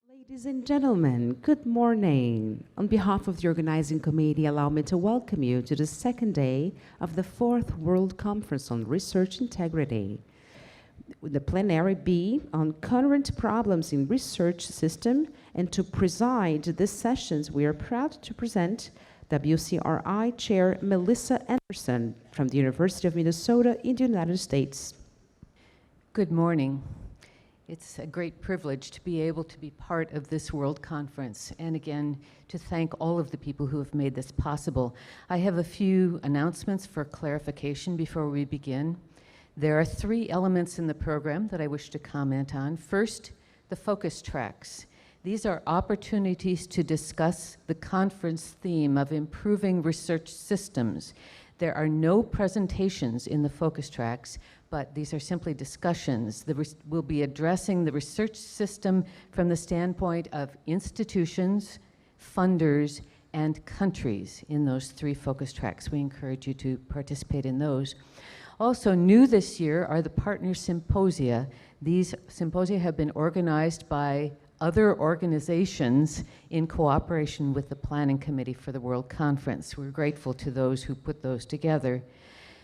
Ladies and gentlemen, good morning. On behalf of the organizing committee, allow me to welcome you to the second day of the 4th World Conference on Research Integrity. The Plenary B on current problems in research system, and to preside these sessions, we are proud to present WCRI Chair Melissa Anderson from the University of Minnesota in the United States. Good morning. It's a great privilege to be able to be part of this World Conference, and again, to thank all of the people who have made this possible. I have a few announcements for clarification before we begin. There are 3 elements in the program that I wish to comment on. First, the focus tracks. These are opportunities to discuss the conference theme of improving research systems. There are no presentations in the focus tracks, but these are simply discussions. We'll be addressing the research system from the standpoint of institutions, funders, and countries in those 3 focus tracks. We encourage you to participate in those. Also new this year are the partner symposia. These symposia have been organized by other organizations in cooperation with the Planning Committee for the World Conference. We're grateful to those who put those together.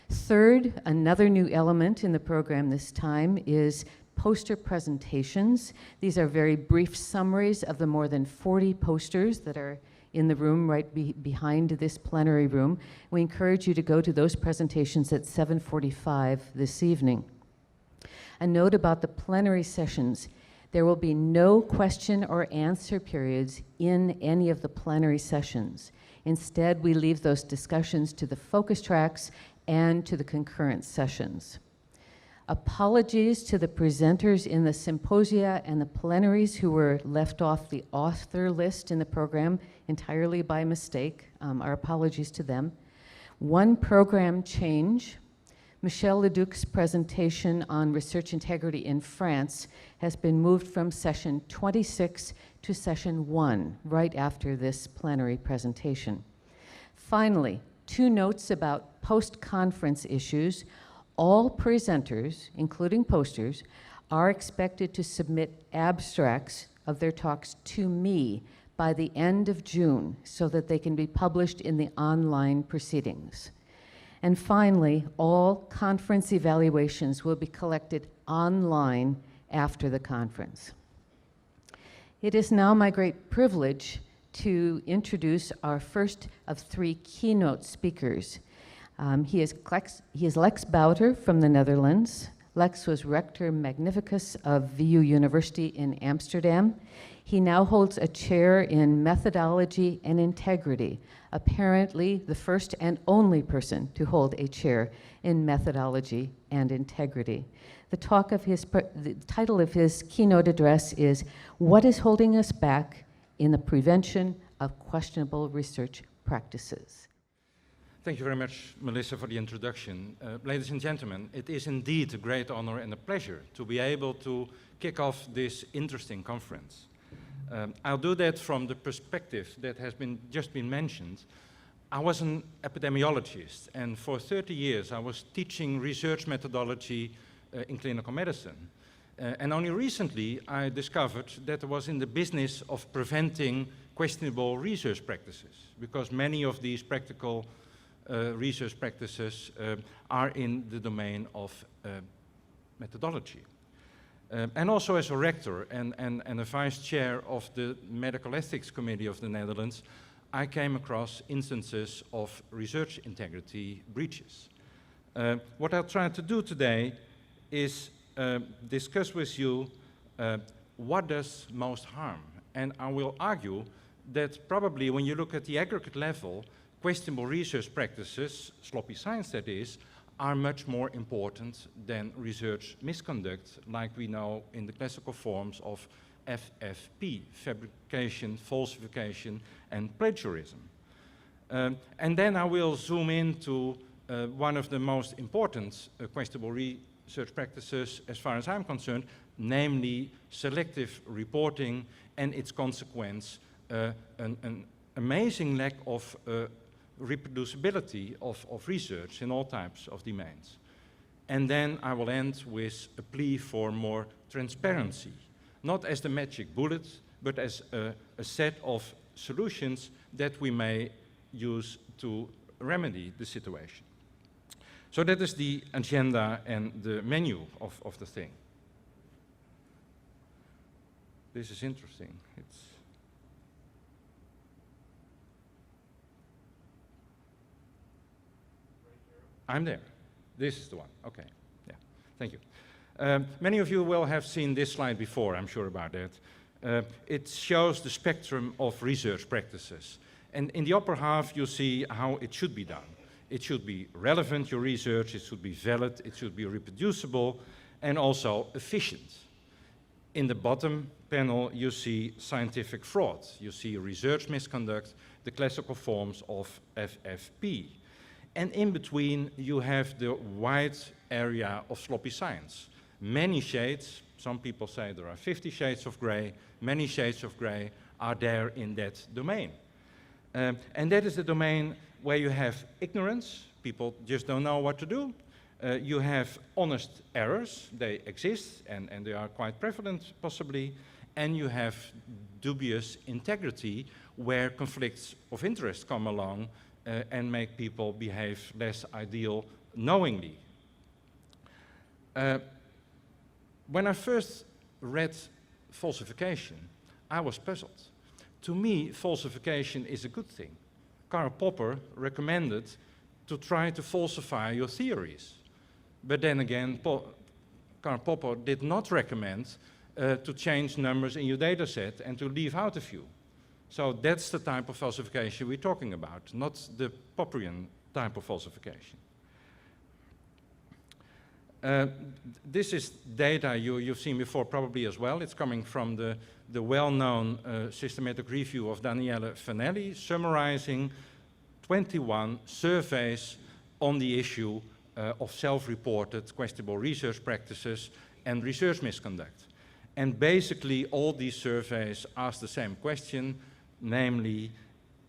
Third, another new element in the program this time is poster presentations. These are very brief summaries of the more than 40 posters that are in the room right behind this plenary room. We encourage you to go to those presentations at 7:45 this evening. A note about the plenary sessions. There will be no question or answer periods in any of the plenary sessions. Instead, we leave those discussions to the focus tracks and to the concurrent sessions. Apologies to the presenters in the symposia and the plenaries who were left off the author list in the program entirely by mistake. Our apologies to them. One program change. Michel Leduc's presentation on research integrity in France has been moved from session 26 to session 1, right after this plenary presentation. Finally, 2 notes about post-conference issues. All presenters, including posters, are expected to submit abstracts of their talks to me by the end of June so that they can be published in the online proceedings. And finally, all conference evaluations will be collected online after the conference. It is now my great privilege to introduce our first of 3 keynote speakers. He is Lex Bouter from the Netherlands. Lex was Rector Magnificus of VU University in Amsterdam. He now holds a chair in methodology and integrity, apparently the first and only person to hold a chair in methodology and integrity. The title of his keynote address is "What is Holding Us Back in the Prevention of Questionable Research Practices?" Thank you very much, Melissa, for the introduction. Ladies and gentlemen, it is indeed a great honor and a pleasure to be able to kick off this interesting conference. I'll do that from the perspective that has just been mentioned. I was an epidemiologist, and for 30 years I was teaching research methodology in clinical medicine. And only recently I discovered that I was in the business of preventing questionable research practices, because many of these practical research practices are in the domain of methodology. And also as a rector and a vice chair of the Medical Ethics Committee of the Netherlands, I came across instances of research integrity breaches. What I'll try to do today is discuss with you what does most harm. And I will argue that probably when you look at the aggregate level, questionable research practices, sloppy science that is, are much more important than research misconduct, like we know in the classical forms of FFP, fabrication, falsification, and plagiarism. And then I will zoom into one of the most important questionable research practices as far as I'm concerned, namely selective reporting and its consequence, an amazing lack of reproducibility of research in all types of domains. And then I will end with a plea for more transparency, not as the magic bullet, but as a set of solutions that we may use to remedy the situation. So that is the agenda and the menu of the thing. This is interesting. I'm there. This is the one. Okay. Yeah. Thank you. Many of you will have seen this slide before, I'm sure about that. It shows the spectrum of research practices. And in the upper half, you see how it should be done. It should be relevant, your research, it should be valid, it should be reproducible, and also efficient. In the bottom panel, you see scientific fraud. You see research misconduct, the classical forms of FFP. And in between, you have the wide area of sloppy science. Many shades, some people say there are 50 shades of gray, many shades of gray are there in that domain. And that is the domain where you have ignorance, people just don't know what to do. You have honest errors, they exist, and they are quite prevalent possibly, and you have dubious integrity where conflicts of interest come along and make people behave less ideal knowingly. When I first read falsification, I was puzzled. To me, falsification is a good thing. Karl Popper recommended to try to falsify your theories. But then again, Karl Popper did not recommend to change numbers in your data set and to leave out a few. So that's the type of falsification we're talking about, not the Popperian type of falsification. This is data you've seen before probably as well. It's coming from the well-known systematic review of Daniele Fanelli, summarizing 21 surveys on the issue of self-reported questionable research practices and research misconduct. And basically all these surveys ask the same question, namely,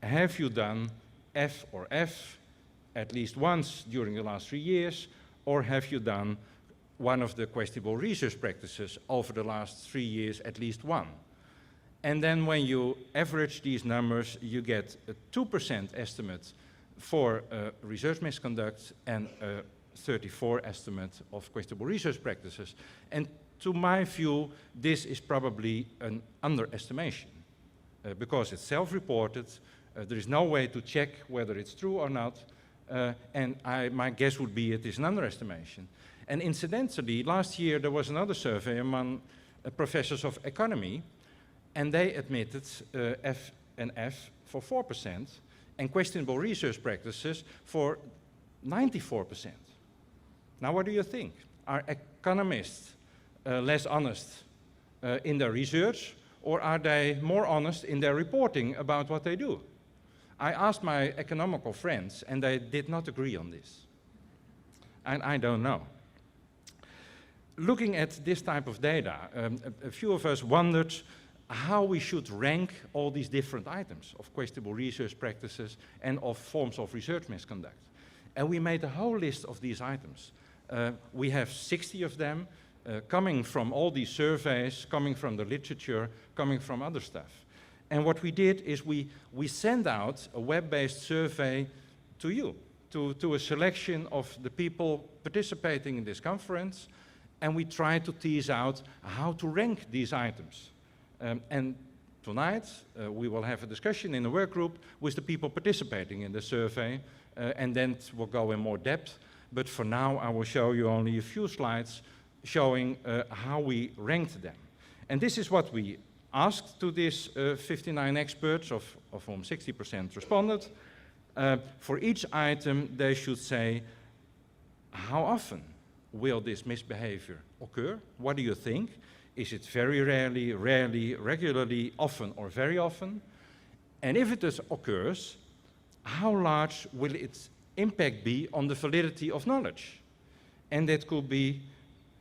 have you done F or F at least once during the last 3 years, or have you done one of the questionable research practices over the last 3 years, at least one? And then when you average these numbers, you get a 2% estimate for research misconduct and a 34 estimate of questionable research practices. And to my view, this is probably an underestimation because it's self-reported. There is no way to check whether it's true or not. And my guess would be it is an underestimation. And incidentally, last year there was another survey among professors of economy, and they admitted F and F for 4% and questionable research practices for 94%. Now what do you think? Are economists less honest in their research, or are they more honest in their reporting about what they do? I asked my economical friends, and they did not agree on this. And I don't know. Looking at this type of data, a few of us wondered how we should rank all these different items of questionable research practices and of forms of research misconduct. And we made a whole list of these items. We have 60 of them coming from all these surveys, coming from the literature, coming from other stuff. And what we did is we sent out a web-based survey to you, to a selection of the people participating in this conference, and we tried to tease out how to rank these items. And tonight, we will have a discussion in a work group with the people participating in the survey, and then we'll go in more depth. But for now, I will show you only a few slides showing how we ranked them. And this is what we asked to these 59 experts, of whom 60% responded. For each item, they should say, how often will this misbehavior occur? What do you think? Is it very rarely, regularly, often, or very often? And if it occurs, how large will its impact be on the validity of knowledge? And that could be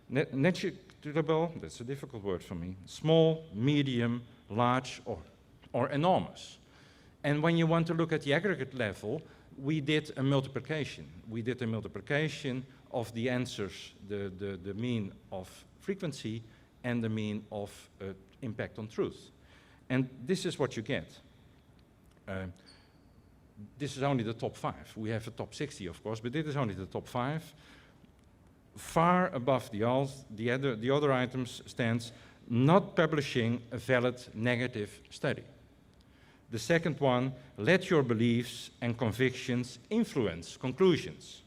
negligible, that's a difficult word for me, small, medium, large, or enormous. And when you want to look at the aggregate level, we did a multiplication. We did a multiplication of the answers, the mean of frequency and the mean of impact on truth. And this is what you get. This is only the top 5. We have a top 60, of course, but this is only the top 5. Far above the other items stands not publishing a valid negative study. The second one, let your beliefs and convictions influence conclusions.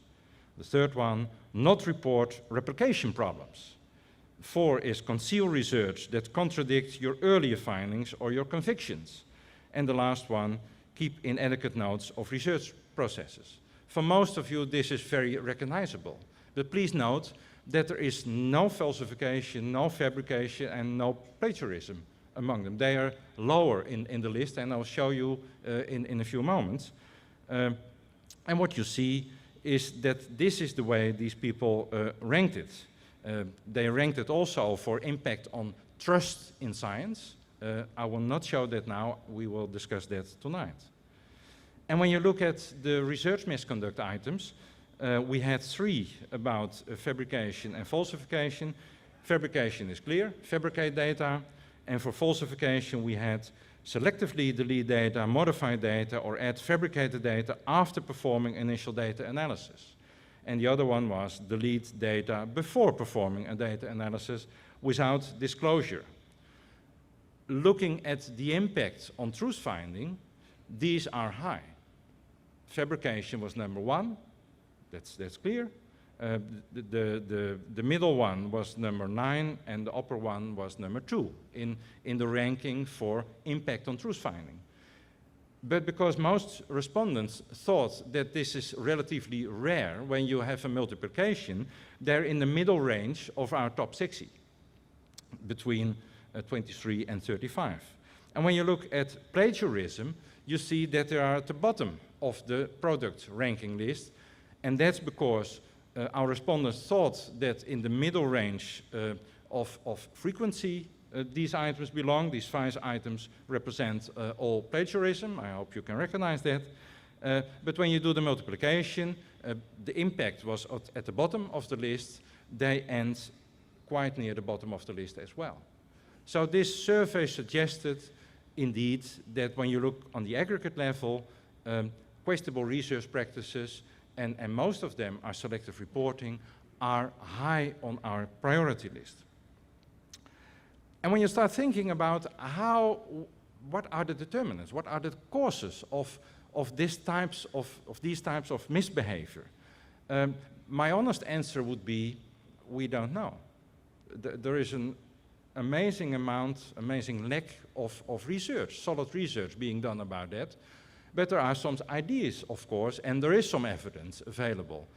The third one, not report replication problems. 4 is conceal research that contradicts your earlier findings or your convictions. And the last one, keep inadequate notes of research processes. For most of you, this is very recognizable. But please note that there is no falsification, no fabrication, and no plagiarism among them. They are lower in the list, and I'll show you in a few moments. And what you see is that this is the way these people ranked it. They ranked it also for impact on trust in science. I will not show that now, we will discuss that tonight. And when you look at the research misconduct items, we had 3 about fabrication and falsification. Fabrication is clear, fabricate data. And for falsification, we had selectively delete data, modify data, or add fabricated data after performing initial data analysis. And the other one was delete data before performing a data analysis without disclosure. Looking at the impact on truth finding, these are high. Fabrication was number 1, that's clear. The middle one was number 9, and the upper one was number 2 in the ranking for impact on truth finding. But because most respondents thought that this is relatively rare when you have a multiplication, they're in the middle range of our top 60, between 23 and 35. And when you look at plagiarism, you see that they are at the bottom of the product ranking list, and that's because our respondents thought that in the middle range of frequency these items belong. These 5 items represent all plagiarism. I hope you can recognize that. But when you do the multiplication, the impact was at the bottom of the list. They end quite near the bottom of the list as well. So this survey suggested, indeed, that when you look on the aggregate level, questionable research practices, and most of them are selective reporting, are high on our priority list. And when you start thinking about what are the determinants, what are the causes of these types of misbehavior, my honest answer would be, we don't know. There is an amazing lack of research, solid research being done about that. But there are some ideas, of course, and there is some evidence available.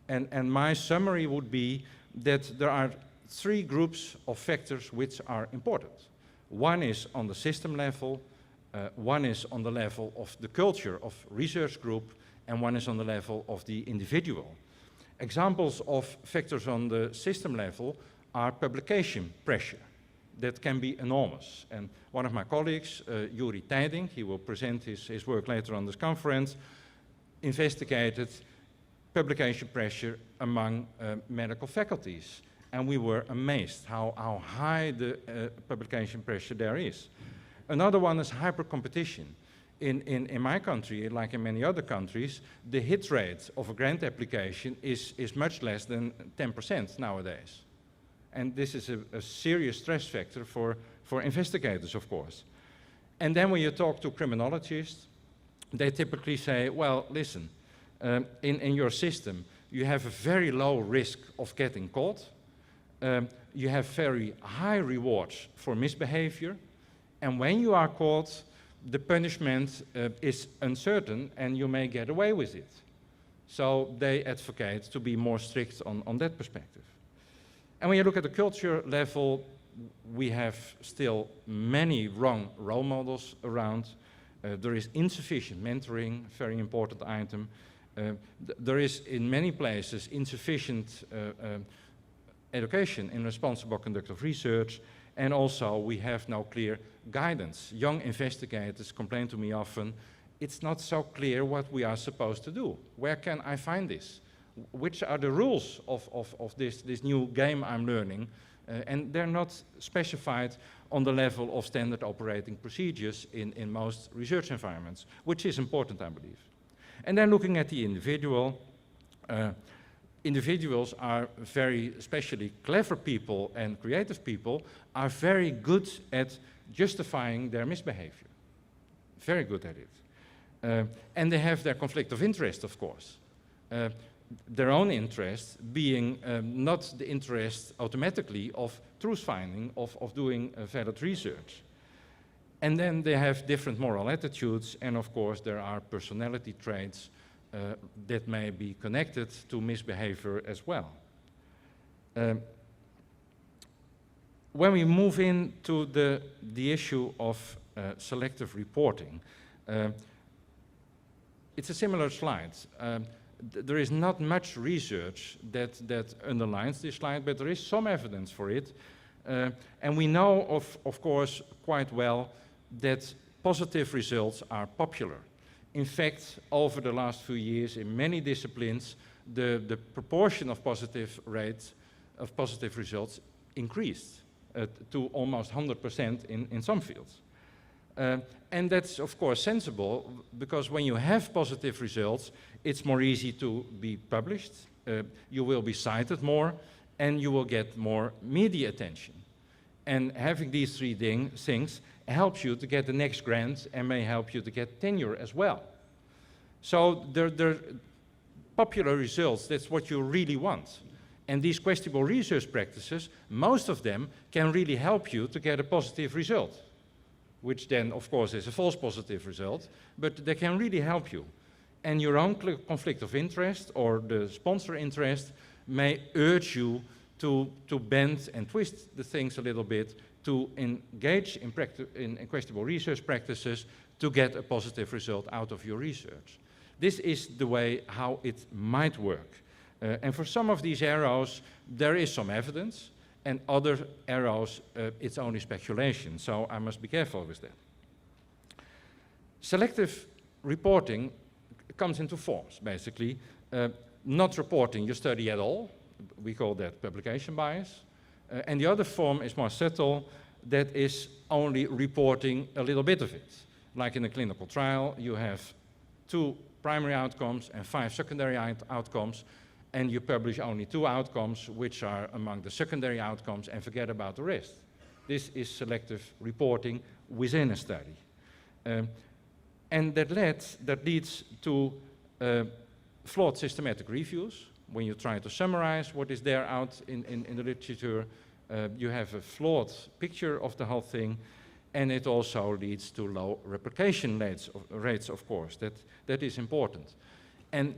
And my summary would be that there are 3 groups of factors which are important. One is on the system level, one is on the level of the culture of research group, and one is on the level of the individual. Examples of factors on the system level are publication pressure. That can be enormous. And one of my colleagues, Juri Tijding, he will present his work later on this conference, investigated publication pressure among medical faculties. And we were amazed how high the publication pressure there is. Another one is hyper-competition. In my country, like in many other countries, the hit rate of a grant application is much less than 10% nowadays. And this is a serious stress factor for investigators, of course. And then when you talk to criminologists, they typically say, well, listen, in your system, you have a very low risk of getting caught. You have very high rewards for misbehavior. And when you are caught, the punishment is uncertain and you may get away with it. So they advocate to be more strict on that perspective. And when you look at the culture level, we have still many wrong role models around. There is insufficient mentoring, very important item. There is, in many places, insufficient education in responsible conduct of research, and also we have no clear guidance. Young investigators complain to me often, it's not so clear what we are supposed to do. Where can I find this? Which are the rules of this new game I'm learning? And they're not specified on the level of standard operating procedures in most research environments, which is important, I believe. And then looking at the individual, individuals are very, especially clever people and creative people, are very good at justifying their misbehavior. Very good at it. And they have their conflict of interest, of course. Their own interest being not the interest automatically of truth-finding, of doing valid research. And then they have different moral attitudes, and of course there are personality traits that may be connected to misbehavior as well. When we move into the issue of selective reporting, it's a similar slide. There is not much research that underlines this slide, but there is some evidence for it. And we know, of course, quite well that positive results are popular. In fact, over the last few years, in many disciplines, the proportion of positive rates, of positive results, increased to almost 100% in some fields. And that's, of course, sensible, because when you have positive results, it's more easy to be published, you will be cited more, and you will get more media attention. And having these three things helps you to get the next grant and may help you to get tenure as well. So they're popular results, that's what you really want. And these questionable research practices, most of them can really help you to get a positive result, which then, of course, is a false positive result, but they can really help you. And your own conflict of interest or the sponsor interest may urge you to bend and twist the things a little bit, to engage in questionable research practices to get a positive result out of your research. This is the way how it might work. And for some of these arrows, there is some evidence, and other arrows, it's only speculation, so I must be careful with that. Selective reporting comes into forms, basically. Not reporting your study at all, we call that publication bias. And the other form is more subtle, that is only reporting a little bit of it. Like in a clinical trial, you have 2 primary outcomes and 5 secondary outcomes, and you publish only 2 outcomes, which are among the secondary outcomes, and forget about the rest. This is selective reporting within a study. And that leads to flawed systematic reviews. When you try to summarize what is there out in the literature, you have a flawed picture of the whole thing, and it also leads to low replication rates, of course. That is important. And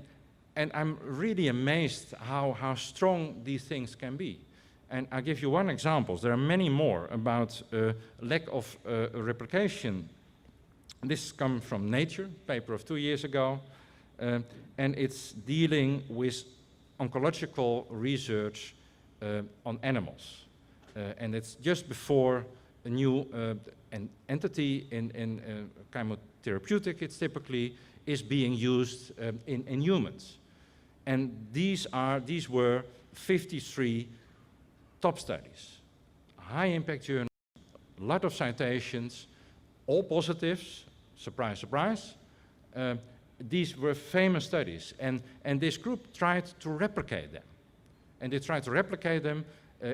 I'm really amazed how strong these things can be. And I'll give you one example. There are many more about lack of replication. This comes from Nature, paper of 2 years ago, and it's dealing with oncological research on animals. And it's just before a new entity in chemotherapeutic, it's typically, is being used in humans. And these were 53 top studies, high impact journals, a lot of citations, all positives, surprise, surprise. These were famous studies, and this group tried to replicate them. And they tried to replicate them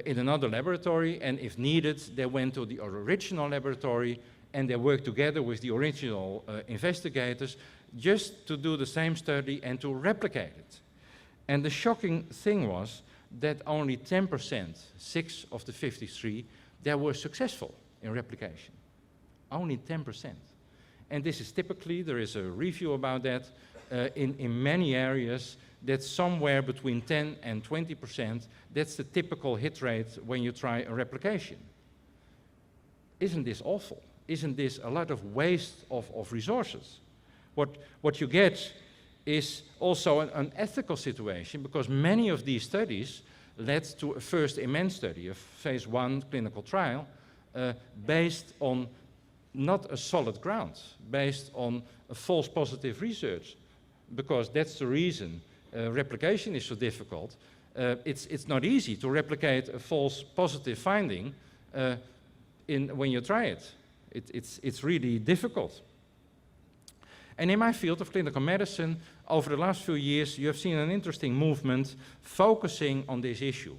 in another laboratory, and if needed, they went to the original laboratory and they worked together with the original investigators just to do the same study and to replicate it. And the shocking thing was that only 10%, 6 of the 53, they were successful in replication. Only 10%. And this is typically, there is a review about that, in many areas, that's somewhere between 10 and 20%. That's the typical hit rate when you try a replication. Isn't this awful? Isn't this a lot of waste of resources? What you get is also an ethical situation, because many of these studies led to a first immense study, a phase 1 clinical trial, based on not a solid ground, based on a false positive research, because that's the reason replication is so difficult. It's not easy to replicate a false positive finding when you try it. It's really difficult. And in my field of clinical medicine, over the last few years, you have seen an interesting movement focusing on this issue,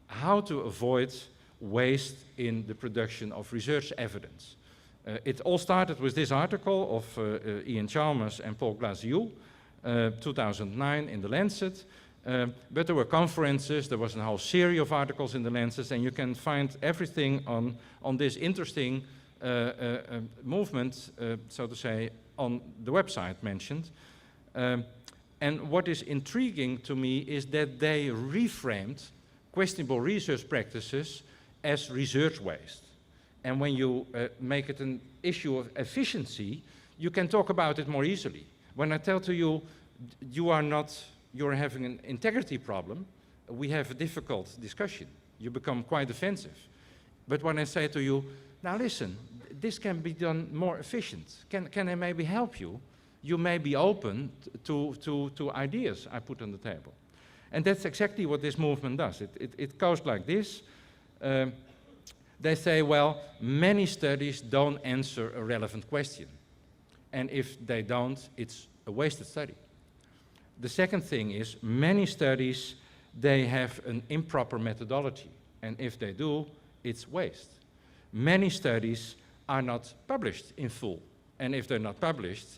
how to avoid waste in the production of research evidence. It all started with this article of Ian Chalmers and Paul Glasziou, 2009 in The Lancet, but there were conferences, there was a whole series of articles in The Lancet, and you can find everything on this interesting movement, so to say, on the website mentioned. And what is intriguing to me is that they reframed questionable research practices as research waste. And when you make it an issue of efficiency, you can talk about it more easily. When I tell to you, you're having an integrity problem, we have a difficult discussion. You become quite defensive. But when I say to you, now listen, this can be done more efficient. Can I maybe help you? You may be open to ideas I put on the table. And that's exactly what this movement does. It goes like this. They say, well, many studies don't answer a relevant question. And if they don't, it's a wasted study. The second thing is, many studies, they have an improper methodology. And if they do, it's waste. Many studies are not published in full. And if they're not published,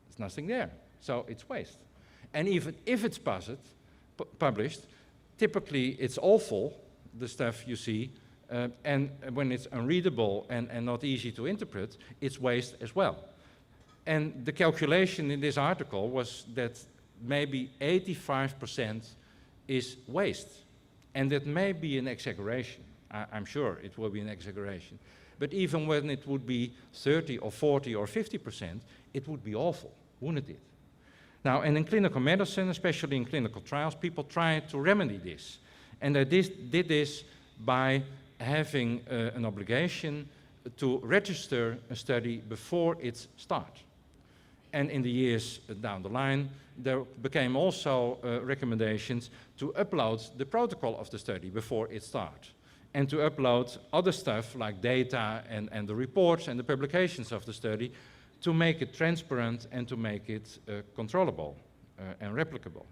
there's nothing there. So it's waste. And even if it's published, typically it's awful, the stuff you see, and when it's unreadable and not easy to interpret, it's waste as well. And the calculation in this article was that maybe 85% is waste. And that may be an exaggeration. I'm sure it will be an exaggeration. But even when it would be 30 or 40 or 50%, it would be awful, wouldn't it? Now, and in clinical medicine, especially in clinical trials, people try to remedy this. And they did this by having an obligation to register a study before its start. And in the years down the line, there became also recommendations to upload the protocol of the study before it starts, and to upload other stuff like data and the reports and the publications of the study to make it transparent and to make it controllable and replicable.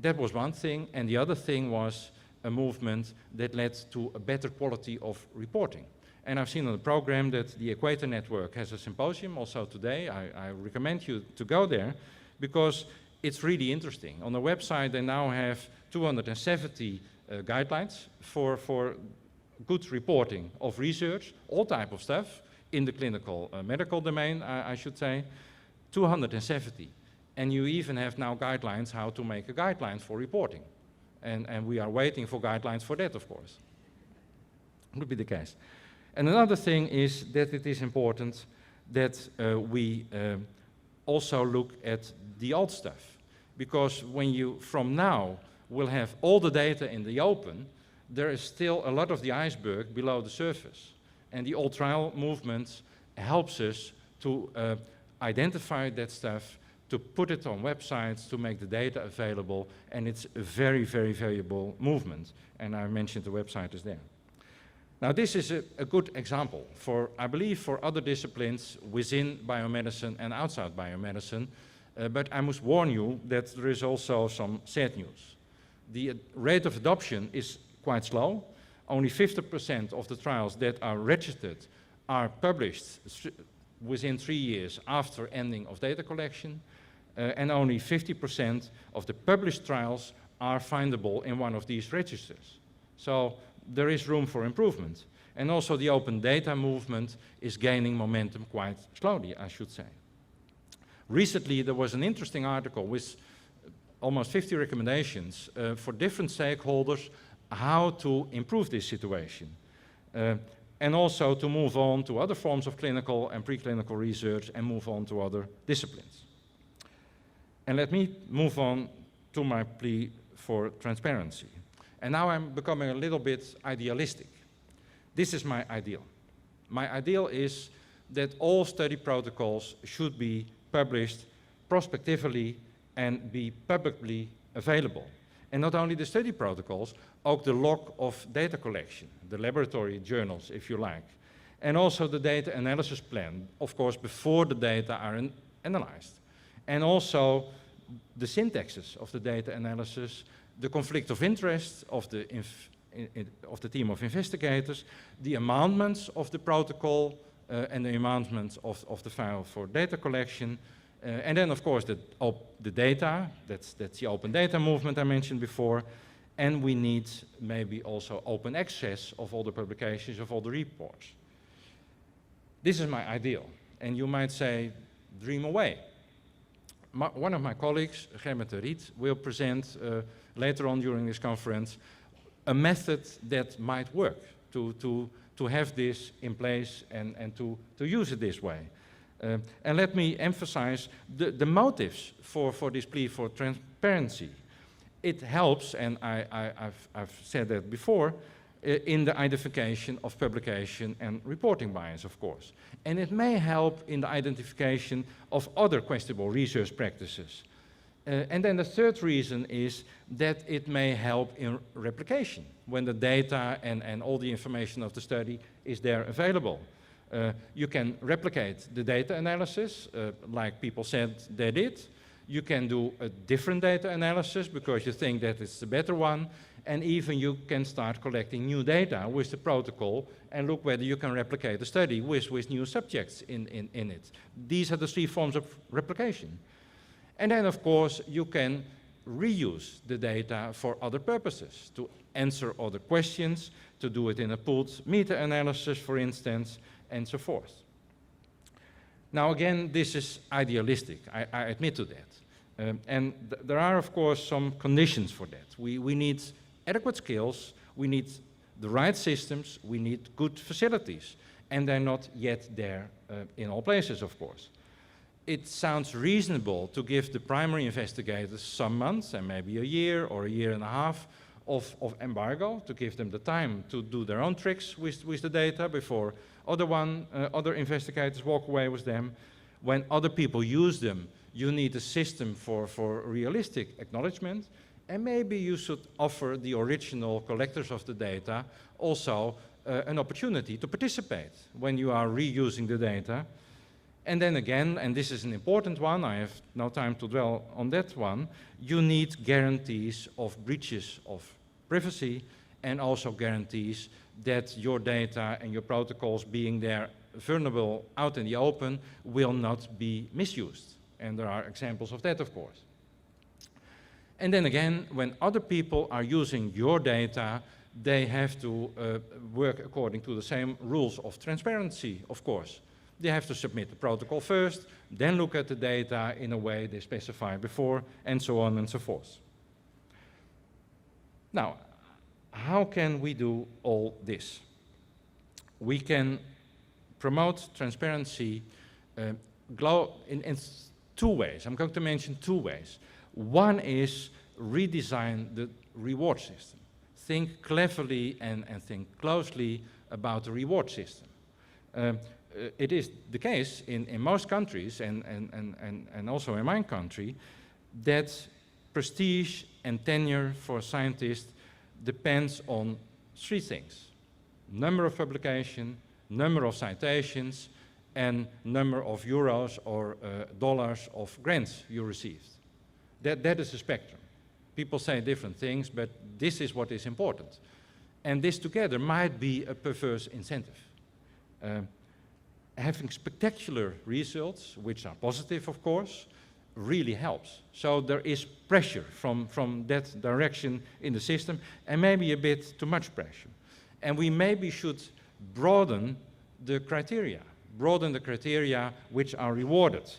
That was one thing, and the other thing was a movement that led to a better quality of reporting. And I've seen on the program that the Equator Network has a symposium also today. I recommend you to go there because it's really interesting. On the website they now have 270 guidelines for good reporting of research, all type of stuff in the clinical medical domain, I should say, 270. And you even have now guidelines how to make a guideline for reporting. And we are waiting for guidelines for that, of course. Would be the case. And another thing is that it is important that we also look at the old stuff. Because when you, from now, will have all the data in the open, there is still a lot of the iceberg below the surface. And the old trial movement helps us to identify that stuff, to put it on websites, to make the data available, and it's a very, very valuable movement. And I mentioned the website is there. Now this is a good example for, I believe, for other disciplines within biomedicine and outside biomedicine, but I must warn you that there is also some sad news. The rate of adoption is quite slow. Only 50% of the trials that are registered are published within 3 years after ending of data collection, and only 50% of the published trials are findable in one of these registers. So there is room for improvement. And also the open data movement is gaining momentum quite slowly, I should say. Recently there was an interesting article with almost 50 recommendations for different stakeholders how to improve this situation. And also to move on to other forms of clinical and preclinical research and move on to other disciplines. And let me move on to my plea for transparency. And now I'm becoming a little bit idealistic. This is my ideal. My ideal is that all study protocols should be published prospectively and be publicly available. And not only the study protocols, ook the log of data collection, the laboratory journals, if you like. And also the data analysis plan, of course, before the data are analyzed. And also the syntaxes of the data analysis, the conflict of interest of the team of investigators, the amendments of the protocol, and the amendments of the file for data collection, and then of course the data, that's the open data movement I mentioned before, and we need maybe also open access of all the publications, of all the reports. This is my ideal, and you might say, dream away. One of my colleagues, Gerrit de Riet, will present later on during this conference a method that might work to have this in place and to use it this way. And let me emphasize the motives for this plea for transparency. It helps, and I've said that before, in the identification of publication and reporting bias, of course. And it may help in the identification of other questionable research practices. And then the third reason is that it may help in replication when the data and all the information of the study is there available. You can replicate the data analysis, like people said they did. You can do a different data analysis because you think that it's the better one. And even you can start collecting new data with the protocol and look whether you can replicate the study with new subjects in it. These are the three forms of replication. And then, of course, you can reuse the data for other purposes, to answer other questions, to do it in a pooled meta-analysis, for instance, and so forth. Now, again, this is idealistic. I admit to that. And there are, of course, some conditions for that. We need adequate skills, we need the right systems, we need good facilities, and they're not yet there in all places, of course. It sounds reasonable to give the primary investigators some months, and maybe a year or a year and a half, of embargo, to give them the time to do their own tricks with the data before other investigators walk away with them. When other people use them, you need a system for realistic acknowledgement, and maybe you should offer the original collectors of the data also an opportunity to participate when you are reusing the data. And then again, and this is an important one, I have no time to dwell on that one, you need guarantees of breaches of privacy and also guarantees that your data and your protocols being there vulnerable out in the open will not be misused. And there are examples of that, of course. And then again, when other people are using your data, they have to work according to the same rules of transparency, of course. They have to submit the protocol first, then look at the data in a way they specified before, and so on and so forth. Now, how can we do all this? We can promote transparency in two ways. I'm going to mention two ways. One is redesign the reward system. Think cleverly and think closely about the reward system. It is the case in most countries, and also in my country, that prestige and tenure for scientists depends on three things: number of publication, number of citations, and number of euros or dollars of grants you received. That is a spectrum. People say different things, but this is what is important. And this together might be a perverse incentive. Having spectacular results, which are positive, of course, really helps. So there is pressure from that direction in the system, and maybe a bit too much pressure. And we maybe should broaden the criteria which are rewarded.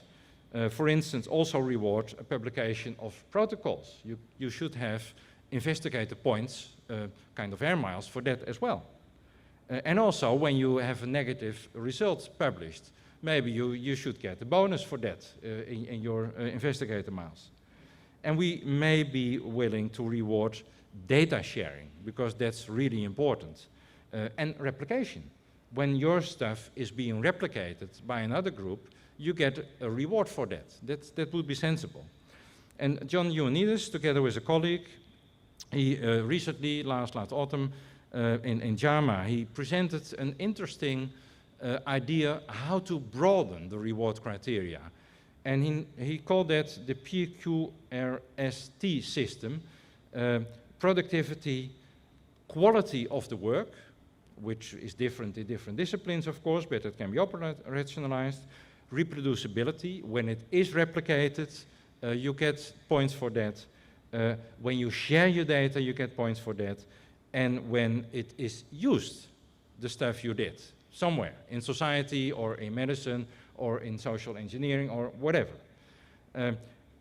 For instance, also reward a publication of protocols. You should have investigator points, kind of air miles for that as well. And also, when you have a negative result published, maybe you should get a bonus for that in your investigator miles. And we may be willing to reward data sharing, because that's really important. And replication. When your stuff is being replicated by another group, you get a reward for that. That would be sensible. And John Ioannidis, together with a colleague, He recently, last autumn, in JAMA, he presented an interesting idea how to broaden the reward criteria. And he called that the PQRST system, productivity, quality of the work, which is different in different disciplines, of course, but it can be operationalized, reproducibility, when it is replicated, you get points for that. When you share your data, you get points for that. And when it is used, the stuff you did, somewhere, in society or in medicine or in social engineering or whatever.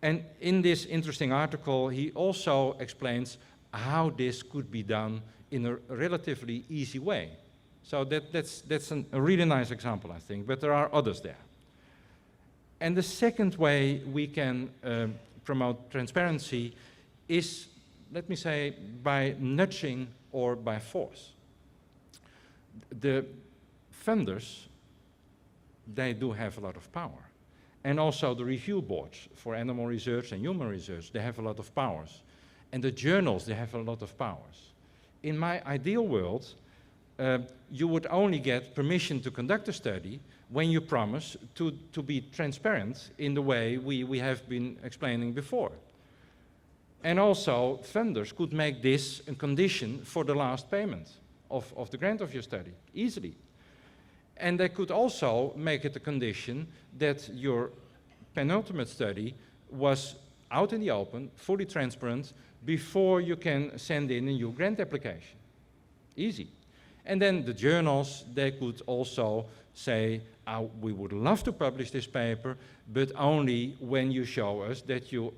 And in this interesting article, he also explains how this could be done in a relatively easy way. So that's a really nice example, I think, but there are others there. And the second way we can promote transparency is, let me say, by nudging or by force. The funders, they do have a lot of power. And also the review boards for animal research and human research, they have a lot of powers. And the journals, they have a lot of powers. In my ideal world, you would only get permission to conduct a study when you promise to be transparent in the way we have been explaining before. And also, funders could make this a condition for the last payment of the grant of your study, easily. And they could also make it a condition that your penultimate study was out in the open, fully transparent, before you can send in a new grant application. Easy. And then the journals, they could also say, we would love to publish this paper, but only when you show us that you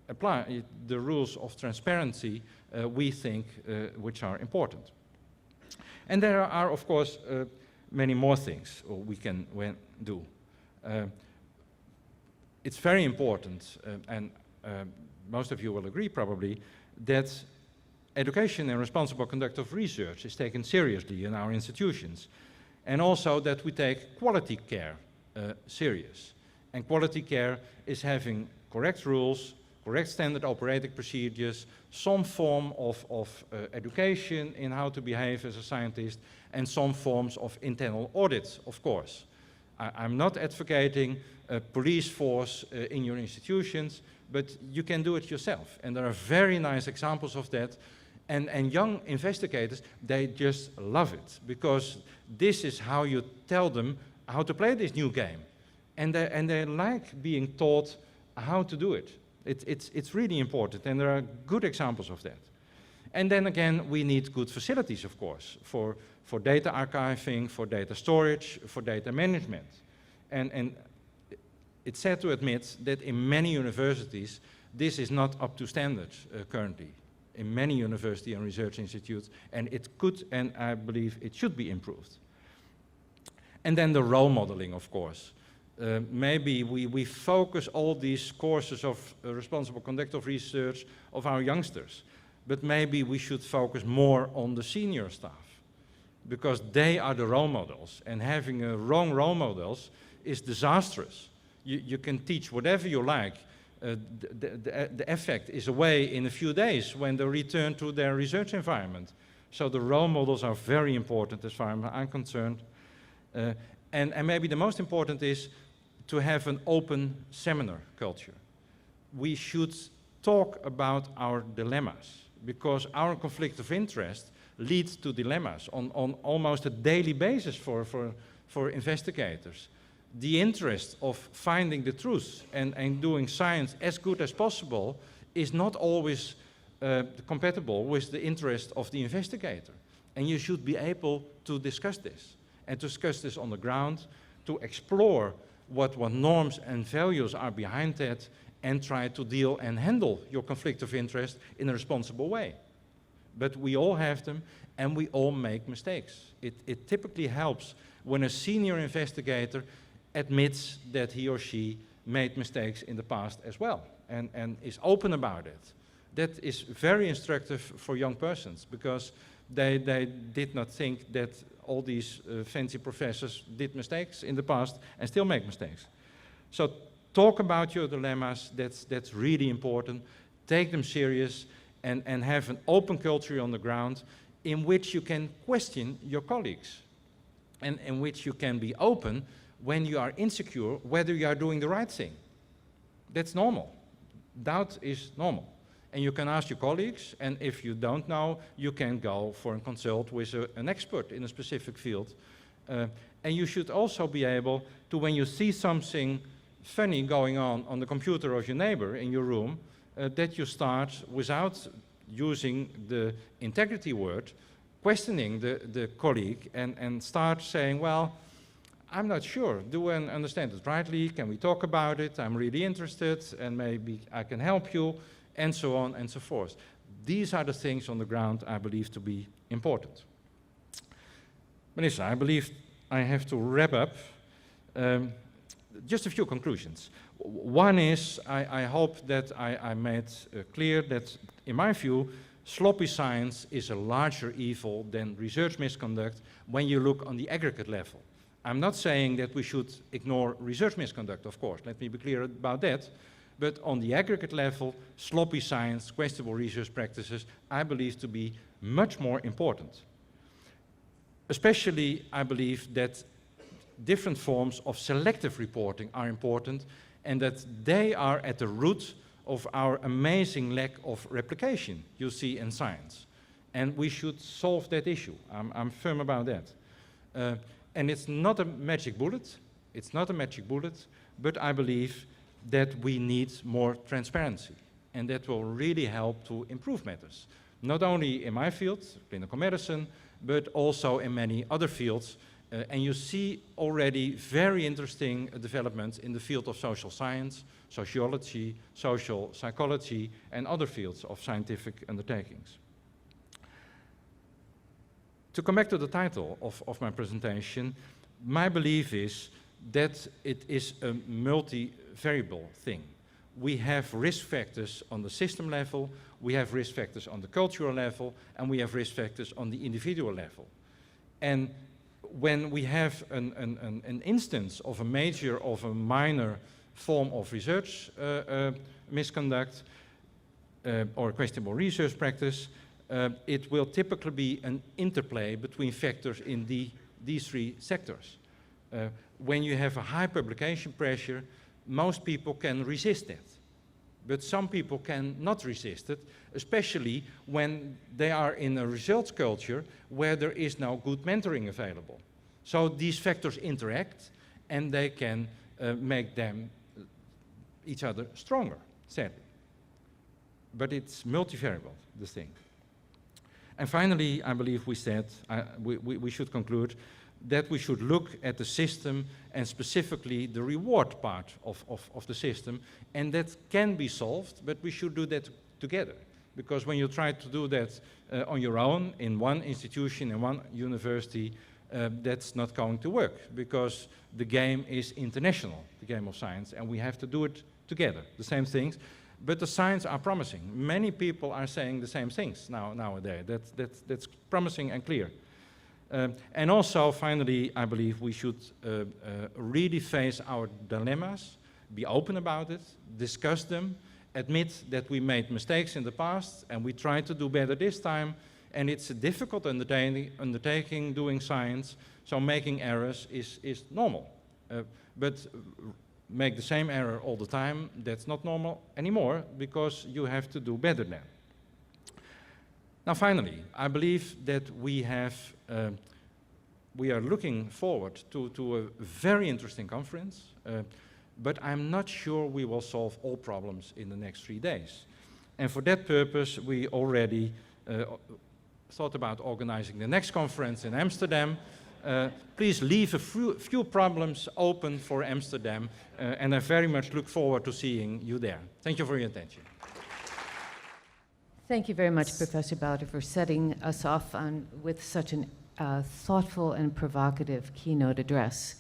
apply the rules of transparency we think which are important. And there are, of course, many more things we can do. It's very important, and most of you will agree probably, that education and responsible conduct of research is taken seriously in our institutions. And also that we take quality care serious. And quality care is having correct rules, correct standard operating procedures, some form of education in how to behave as a scientist, and some forms of internal audits, of course. I'm not advocating a police force in your institutions, but you can do it yourself. And there are very nice examples of that. And young investigators, they just love it, because this is how you tell them how to play this new game. And they like being taught how to do it. It's really important, and there are good examples of that. And then again, we need good facilities, of course, for data archiving, for data storage, for data management. And it's sad to admit that in many universities, this is not up to standards currently. In many university and research institutes, and it could, and I believe it should be improved. And then the role modeling, of course. Maybe we focus all these courses of responsible conduct of research of our youngsters, but maybe we should focus more on the senior staff, because they are the role models, and having wrong role models is disastrous. You can teach whatever you like. The effect is away in a few days when they return to their research environment. So the role models are very important as far as I'm concerned. And maybe the most important is to have an open seminar culture. We should talk about our dilemmas, because our conflict of interest leads to dilemmas on almost a daily basis for investigators. The interest of finding the truth and doing science as good as possible is not always compatible with the interest of the investigator. And you should be able to discuss this, and to discuss this on the ground, to explore what norms and values are behind that, and try to deal and handle your conflict of interest in a responsible way. But we all have them, and we all make mistakes. It typically helps when a senior investigator admits that he or she made mistakes in the past as well, and is open about it. That is very instructive for young persons, because they did not think that all these fancy professors did mistakes in the past and still make mistakes. So talk about your dilemmas, that's really important. Take them serious, and have an open culture on the ground in which you can question your colleagues and in which you can be open when you are insecure whether you are doing the right thing. That's normal. Doubt is normal. And you can ask your colleagues, and if you don't know, you can go for a consult with an expert in a specific field. And you should also be able to, when you see something funny going on the computer of your neighbor in your room, that you start, without using the integrity word, questioning the colleague and start saying, well, I'm not sure. Do I understand it rightly? Can we talk about it? I'm really interested, and maybe I can help you, and so on and so forth. These are the things on the ground I believe to be important. Melissa, I believe I have to wrap up. Just a few conclusions. One is, I hope that I made clear that, in my view, sloppy science is a larger evil than research misconduct when you look on the aggregate level. I'm not saying that we should ignore research misconduct, of course. Let me be clear about that. But on the aggregate level, sloppy science, questionable research practices, I believe to be much more important. Especially, I believe that different forms of selective reporting are important, and that they are at the root of our amazing lack of replication you see in science. And we should solve that issue. I'm firm about that. And it's not a magic bullet. It's not a magic bullet, but I believe that we need more transparency, and that will really help to improve matters. Not only in my field, clinical medicine, but also in many other fields. And you see already very interesting developments in the field of social science, sociology, social psychology, and other fields of scientific undertakings. To come back to the title of my presentation, my belief is that it is a multi-variable thing. We have risk factors on the system level, we have risk factors on the cultural level, and we have risk factors on the individual level. And when we have an instance of a major or a minor form of research misconduct or questionable research practice, it will typically be an interplay between factors in these three sectors. When you have a high publication pressure, most people can resist it. But some people can not resist it, especially when they are in a results culture where there is no good mentoring available. So these factors interact, and they can make them each other stronger, sadly. But it's multivariable, this thing. And finally, I believe we said, we should conclude that we should look at the system and specifically the reward part of the system, and that can be solved, but we should do that together. Because when you try to do that on your own, in one institution, in one university, that's not going to work, because the game is international, the game of science, and we have to do it together, the same things. But the signs are promising. Many people are saying the same things nowadays. That's promising and clear. And also, finally, I believe we should really face our dilemmas, be open about it, discuss them, admit that we made mistakes in the past, and we try to do better this time. And it's a difficult undertaking doing science, so making errors is normal. But make the same error all the time, that's not normal anymore, because you have to do better then. Now finally, I believe that we are looking forward to a very interesting conference, but I'm not sure we will solve all problems in the next 3 days. And for that purpose, we already thought about organizing the next conference in Amsterdam. Please leave a few problems open for Amsterdam, and I very much look forward to seeing you there. Thank you for your attention. Thank you very much, Professor Bouter, for setting us off with such an thoughtful and provocative keynote address.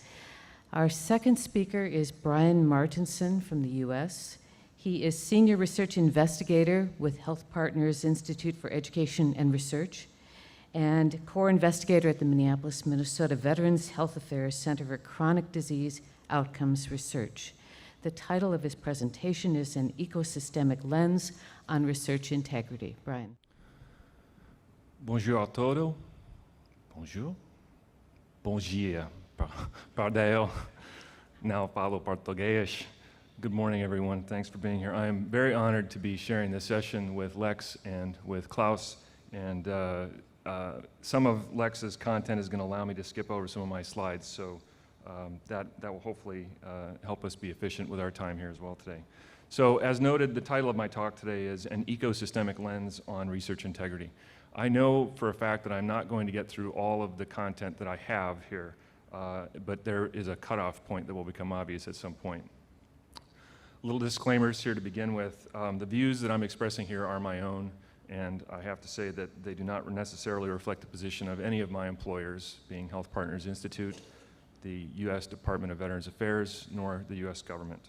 Our second speaker is Brian Martinson from the US. He is Senior Research Investigator with Health Partners Institute for Education and Research, and core investigator at the Minneapolis, Minnesota Veterans Health Affairs Center for Chronic Disease Outcomes Research. The title of his presentation is An Ecosystemic Lens on Research Integrity. Brian. Bonjour a todos. Bonjour. Bom dia. Pardeo. Now falo português. Good morning, everyone. Thanks for being here. I am very honored to be sharing this session with Lex and with Klaus. And some of Lex's content is going to allow me to skip over some of my slides, so that will hopefully help us be efficient with our time here as well today. So as noted, the title of my talk today is An Ecosystemic Lens on Research Integrity. I know for a fact that I'm not going to get through all of the content that I have here, but there is a cutoff point that will become obvious at some point. Little disclaimers here to begin with. The views that I'm expressing here are my own, and I have to say that they do not necessarily reflect the position of any of my employers, being Health Partners Institute, the U.S. Department of Veterans Affairs, nor the U.S. government.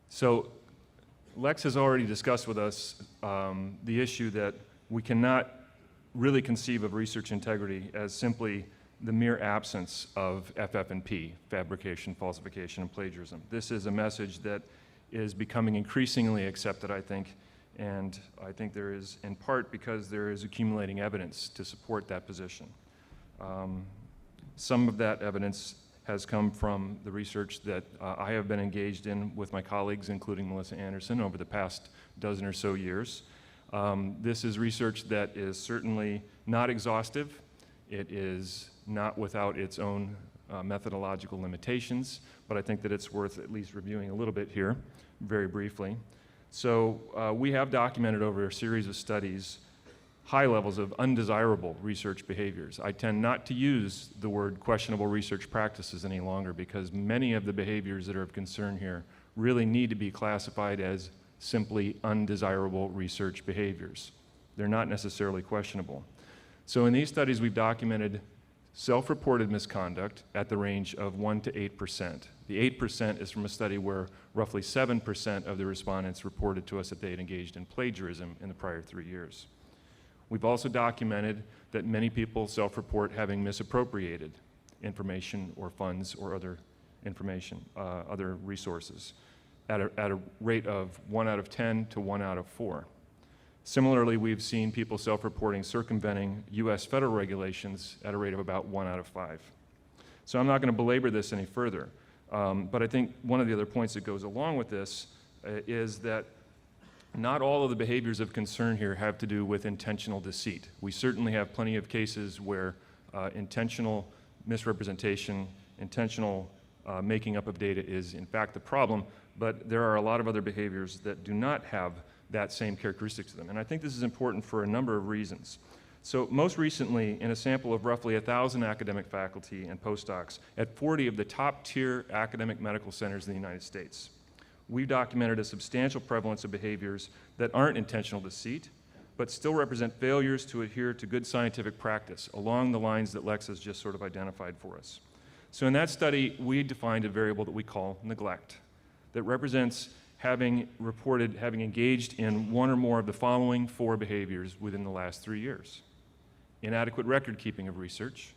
So Lex has already discussed with us the issue that we cannot really conceive of research integrity as simply the mere absence of FF&P, fabrication, falsification, and plagiarism. This is a message that is becoming increasingly accepted, I think, and I think there is, in part, because there is accumulating evidence to support that position. Some of that evidence has come from the research that I have been engaged in with my colleagues, including Melissa Anderson, over the past dozen or so years. This is research that is certainly not exhaustive. It is not without its own methodological limitations, but I think that it's worth at least reviewing a little bit here, very briefly. So we have documented over a series of studies high levels of undesirable research behaviors. I tend not to use the word questionable research practices any longer because many of the behaviors that are of concern here really need to be classified as simply undesirable research behaviors. They're not necessarily questionable. So in these studies, we've documented self-reported misconduct at the range of 1% to 8%. The 8% is from a study where roughly 7% of the respondents reported to us that they had engaged in plagiarism in the prior 3 years. We've also documented that many people self-report having misappropriated information or funds or other information, other resources, at a rate of 1 out of 10 to 1 out of 4. Similarly, we've seen people self-reporting circumventing US federal regulations at a rate of about 1 out of 5. So I'm not going to belabor this any further, but I think one of the other points that goes along with this is that not all of the behaviors of concern here have to do with intentional deceit. We certainly have plenty of cases where intentional misrepresentation, intentional making up of data is in fact the problem, but there are a lot of other behaviors that do not have that same characteristic to them. And I think this is important for a number of reasons. So most recently, in a sample of roughly 1,000 academic faculty and postdocs at 40 of the top tier academic medical centers in the United States, we've documented a substantial prevalence of behaviors that aren't intentional deceit, but still represent failures to adhere to good scientific practice along the lines that Lex has just sort of identified for us. So in that study, we defined a variable that we call neglect, that represents having engaged in one or more of the following 4 behaviors within the last 3 years. Inadequate record keeping of research,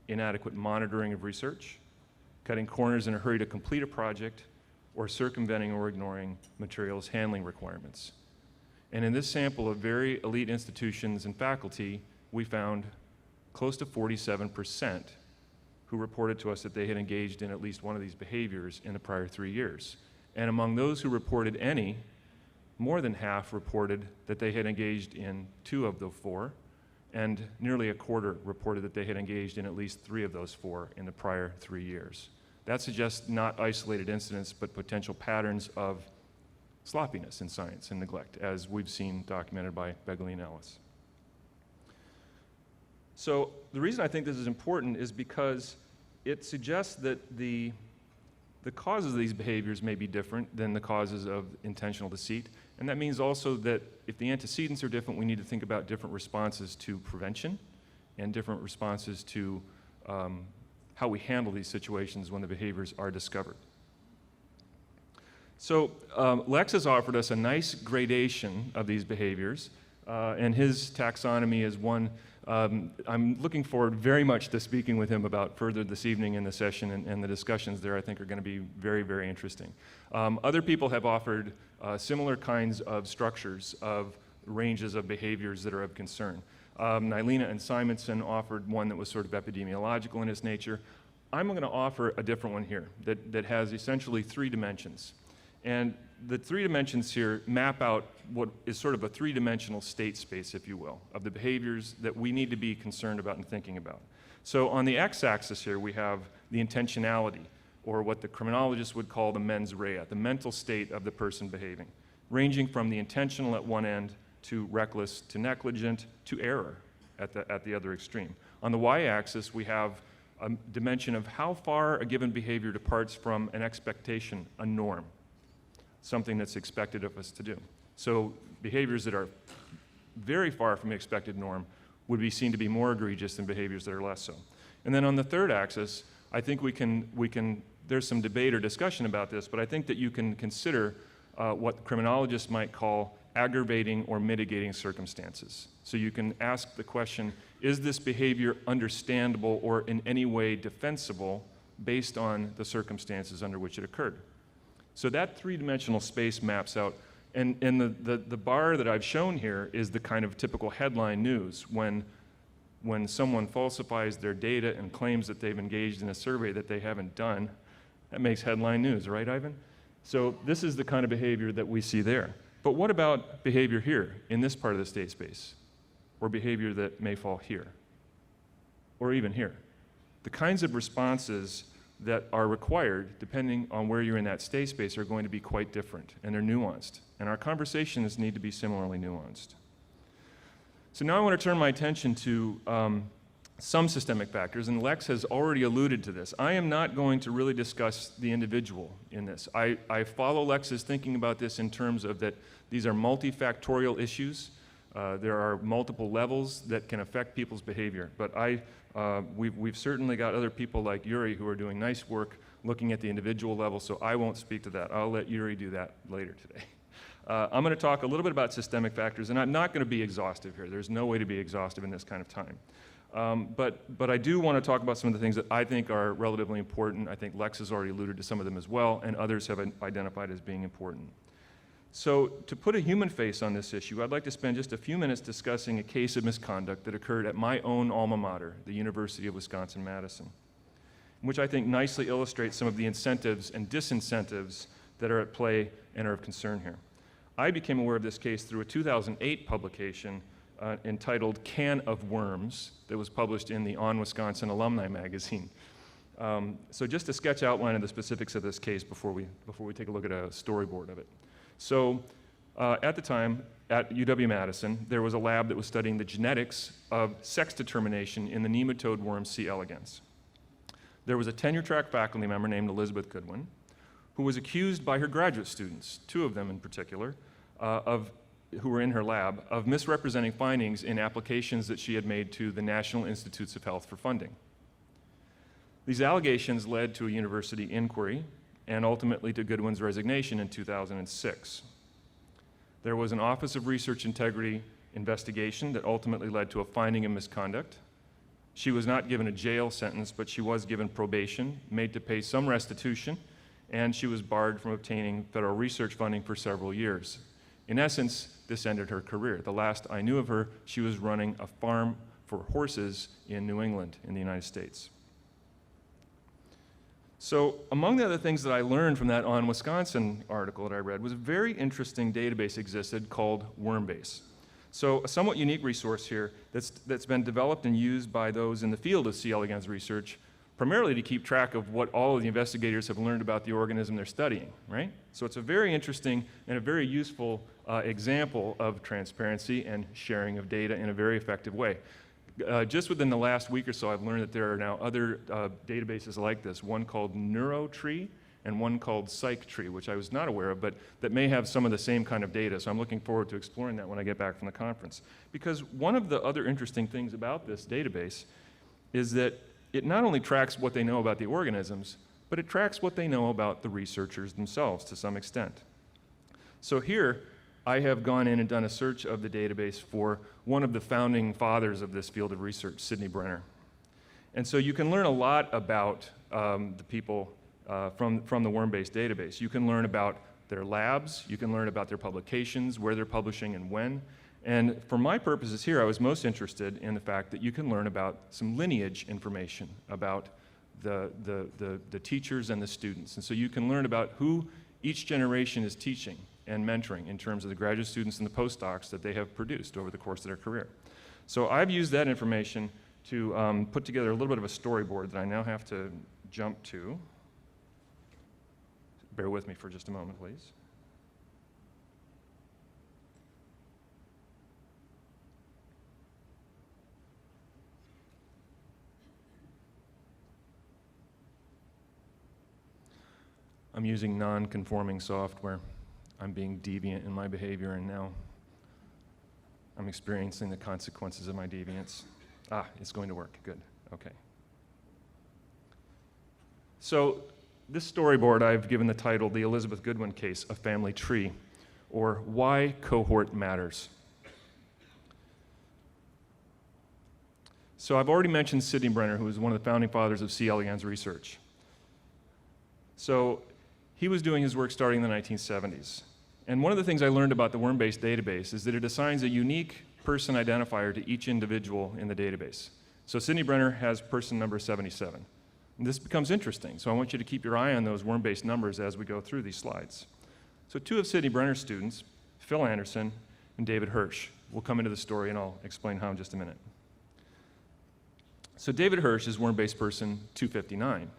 inadequate monitoring of research, cutting corners in a hurry to complete a project, or circumventing or ignoring materials handling requirements. And in this sample of very elite institutions and faculty, we found close to 47% who reported to us that they had engaged in at least one of these behaviors in the prior 3 years. And among those who reported any, more than half reported that they had engaged in 2 of the 4, and nearly a quarter reported that they had engaged in at least 3 of those 4 in the prior 3 years. That suggests not isolated incidents, but potential patterns of sloppiness in science and neglect, as we've seen documented by Begley and Ellis. So the reason I think this is important is because it suggests that the causes of these behaviors may be different than the causes of intentional deceit. And that means also that if the antecedents are different, we need to think about different responses to prevention and different responses to how we handle these situations when the behaviors are discovered. So Lex has offered us a nice gradation of these behaviors and his taxonomy is one I'm looking forward very much to speaking with him about further this evening in the session, and the discussions there I think are going to be very, very interesting. Other people have offered similar kinds of structures of ranges of behaviors that are of concern. Nylena and Simonson offered one that was sort of epidemiological in its nature. I'm going to offer a different one here that has essentially 3 dimensions. And the 3 dimensions here map out what is sort of a 3-dimensional state space, if you will, of the behaviors that we need to be concerned about and thinking about. So on the x-axis here, we have the intentionality, or what the criminologists would call the mens rea, the mental state of the person behaving, ranging from the intentional at one end to reckless to negligent to error at the other extreme. On the y-axis, we have a dimension of how far a given behavior departs from an expectation, a norm, something that's expected of us to do. So behaviors that are very far from the expected norm would be seen to be more egregious than behaviors that are less so. And then on the third axis, I think we can there's some debate or discussion about this, but I think that you can consider what criminologists might call aggravating or mitigating circumstances. So you can ask the question, is this behavior understandable or in any way defensible based on the circumstances under which it occurred? So that 3-dimensional space maps out, and the bar that I've shown here is the kind of typical headline news when someone falsifies their data and claims that they've engaged in a survey that they haven't done. That makes headline news, right, Ivan? So this is the kind of behavior that we see there. But what about behavior here, in this part of the state space? Or behavior that may fall here? Or even here? The kinds of responses that are required, depending on where you're in that state space, are going to be quite different, and they're nuanced. And our conversations need to be similarly nuanced. So now I want to turn my attention to some systemic factors, and Lex has already alluded to this. I am not going to really discuss the individual in this. I follow Lex's thinking about this in terms of that these are multifactorial issues. There are multiple levels that can affect people's behavior, but we've certainly got other people like Yuri who are doing nice work looking at the individual level, so I won't speak to that. I'll let Yuri do that later today. I'm going to talk a little bit about systemic factors, and I'm not going to be exhaustive here. There's no way to be exhaustive in this kind of time. But I do want to talk about some of the things that I think are relatively important. I think Lex has already alluded to some of them as well, and others have identified as being important. So to put a human face on this issue, I'd like to spend just a few minutes discussing a case of misconduct that occurred at my own alma mater, the University of Wisconsin-Madison, which I think nicely illustrates some of the incentives and disincentives that are at play and are of concern here. I became aware of this case through a 2008 publication entitled Can of Worms that was published in the On Wisconsin Alumni magazine. So just a sketch outline of the specifics of this case before we take a look at a storyboard of it. So at the time, at UW-Madison, there was a lab that was studying the genetics of sex determination in the nematode worm C. elegans. There was a tenure-track faculty member named Elizabeth Goodwin who was accused by her graduate students, 2 of them in particular, who were in her lab, of misrepresenting findings in applications that she had made to the National Institutes of Health for funding. These allegations led to a university inquiry and ultimately to Goodwin's resignation in 2006. There was an Office of Research Integrity investigation that ultimately led to a finding of misconduct. She was not given a jail sentence, but she was given probation, made to pay some restitution, and she was barred from obtaining federal research funding for several years. In essence, this ended her career. The last I knew of her, she was running a farm for horses in New England in the United States. So among the other things that I learned from that On Wisconsin article that I read was a very interesting database existed called Wormbase. So a somewhat unique resource here that's been developed and used by those in the field of C. elegans research, primarily to keep track of what all of the investigators have learned about the organism they're studying, right? So it's a very interesting and a very useful example of transparency and sharing of data in a very effective way. Just within the last week or so, I've learned that there are now other databases like this, one called NeuroTree and one called PsychTree, which I was not aware of, but that may have some of the same kind of data. So I'm looking forward to exploring that when I get back from the conference. Because one of the other interesting things about this database is that it not only tracks what they know about the organisms, but it tracks what they know about the researchers themselves to some extent. So here, I have gone in and done a search of the database for one of the founding fathers of this field of research, Sidney Brenner. And so you can learn a lot about the people from the worm-based database. You can learn about their labs, you can learn about their publications, where they're publishing and when. And for my purposes here, I was most interested in the fact that you can learn about some lineage information about the teachers and the students. And so you can learn about who each generation is teaching and mentoring in terms of the graduate students and the postdocs that they have produced over the course of their career. So I've used that information to put together a little bit of a storyboard that I now have to jump to. Bear with me for just a moment, please. I'm using non-conforming software. I'm being deviant in my behavior, and now I'm experiencing the consequences of my deviance. It's going to work. Good. Okay. So this storyboard I've given the title, The Elizabeth Goodwin Case, A Family Tree, or Why Cohort Matters. So I've already mentioned Sidney Brenner, who was one of the founding fathers of C. elegans research. So he was doing his work starting in the 1970s. And one of the things I learned about the worm-based database is that it assigns a unique person identifier to each individual in the database. So Sidney Brenner has person number 77. And this becomes interesting, so I want you to keep your eye on those worm-based numbers as we go through these slides. So two of Sidney Brenner's students, Phil Anderson and David Hirsch, will come into the story, and I'll explain how in just a minute. So David Hirsch is worm-based person 259.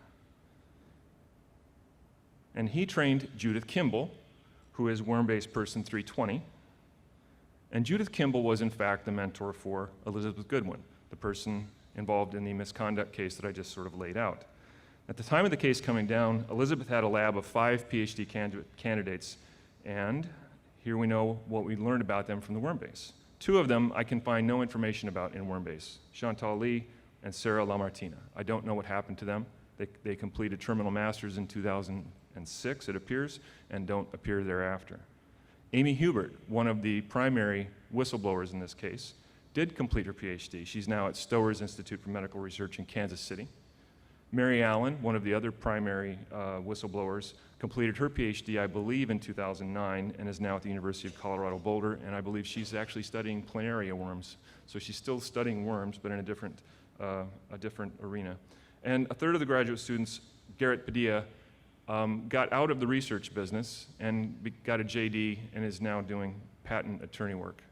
And he trained Judith Kimball, who is worm-based person 320. And Judith Kimball was, in fact, the mentor for Elizabeth Goodwin, the person involved in the misconduct case that I just sort of laid out. At the time of the case coming down, Elizabeth had a lab of 5 PhD candidates, and here we know what we learned about them from the worm-base. 2 of them I can find no information about in worm-base, Chantal Lee and Sarah Lamartina. I don't know what happened to them. They completed terminal masters in 2006, it appears, and don't appear thereafter. Amy Hubert, one of the primary whistleblowers in this case, did complete her PhD. She's now at Stowers Institute for Medical Research in Kansas City. Mary Allen, one of the other primary whistleblowers, completed her PhD, I believe, in 2009, and is now at the University of Colorado Boulder, and I believe she's actually studying planaria worms. So she's still studying worms, but in a different arena. And a third of the graduate students, Garrett Padilla, got out of the research business and got a JD and is now doing patent attorney work.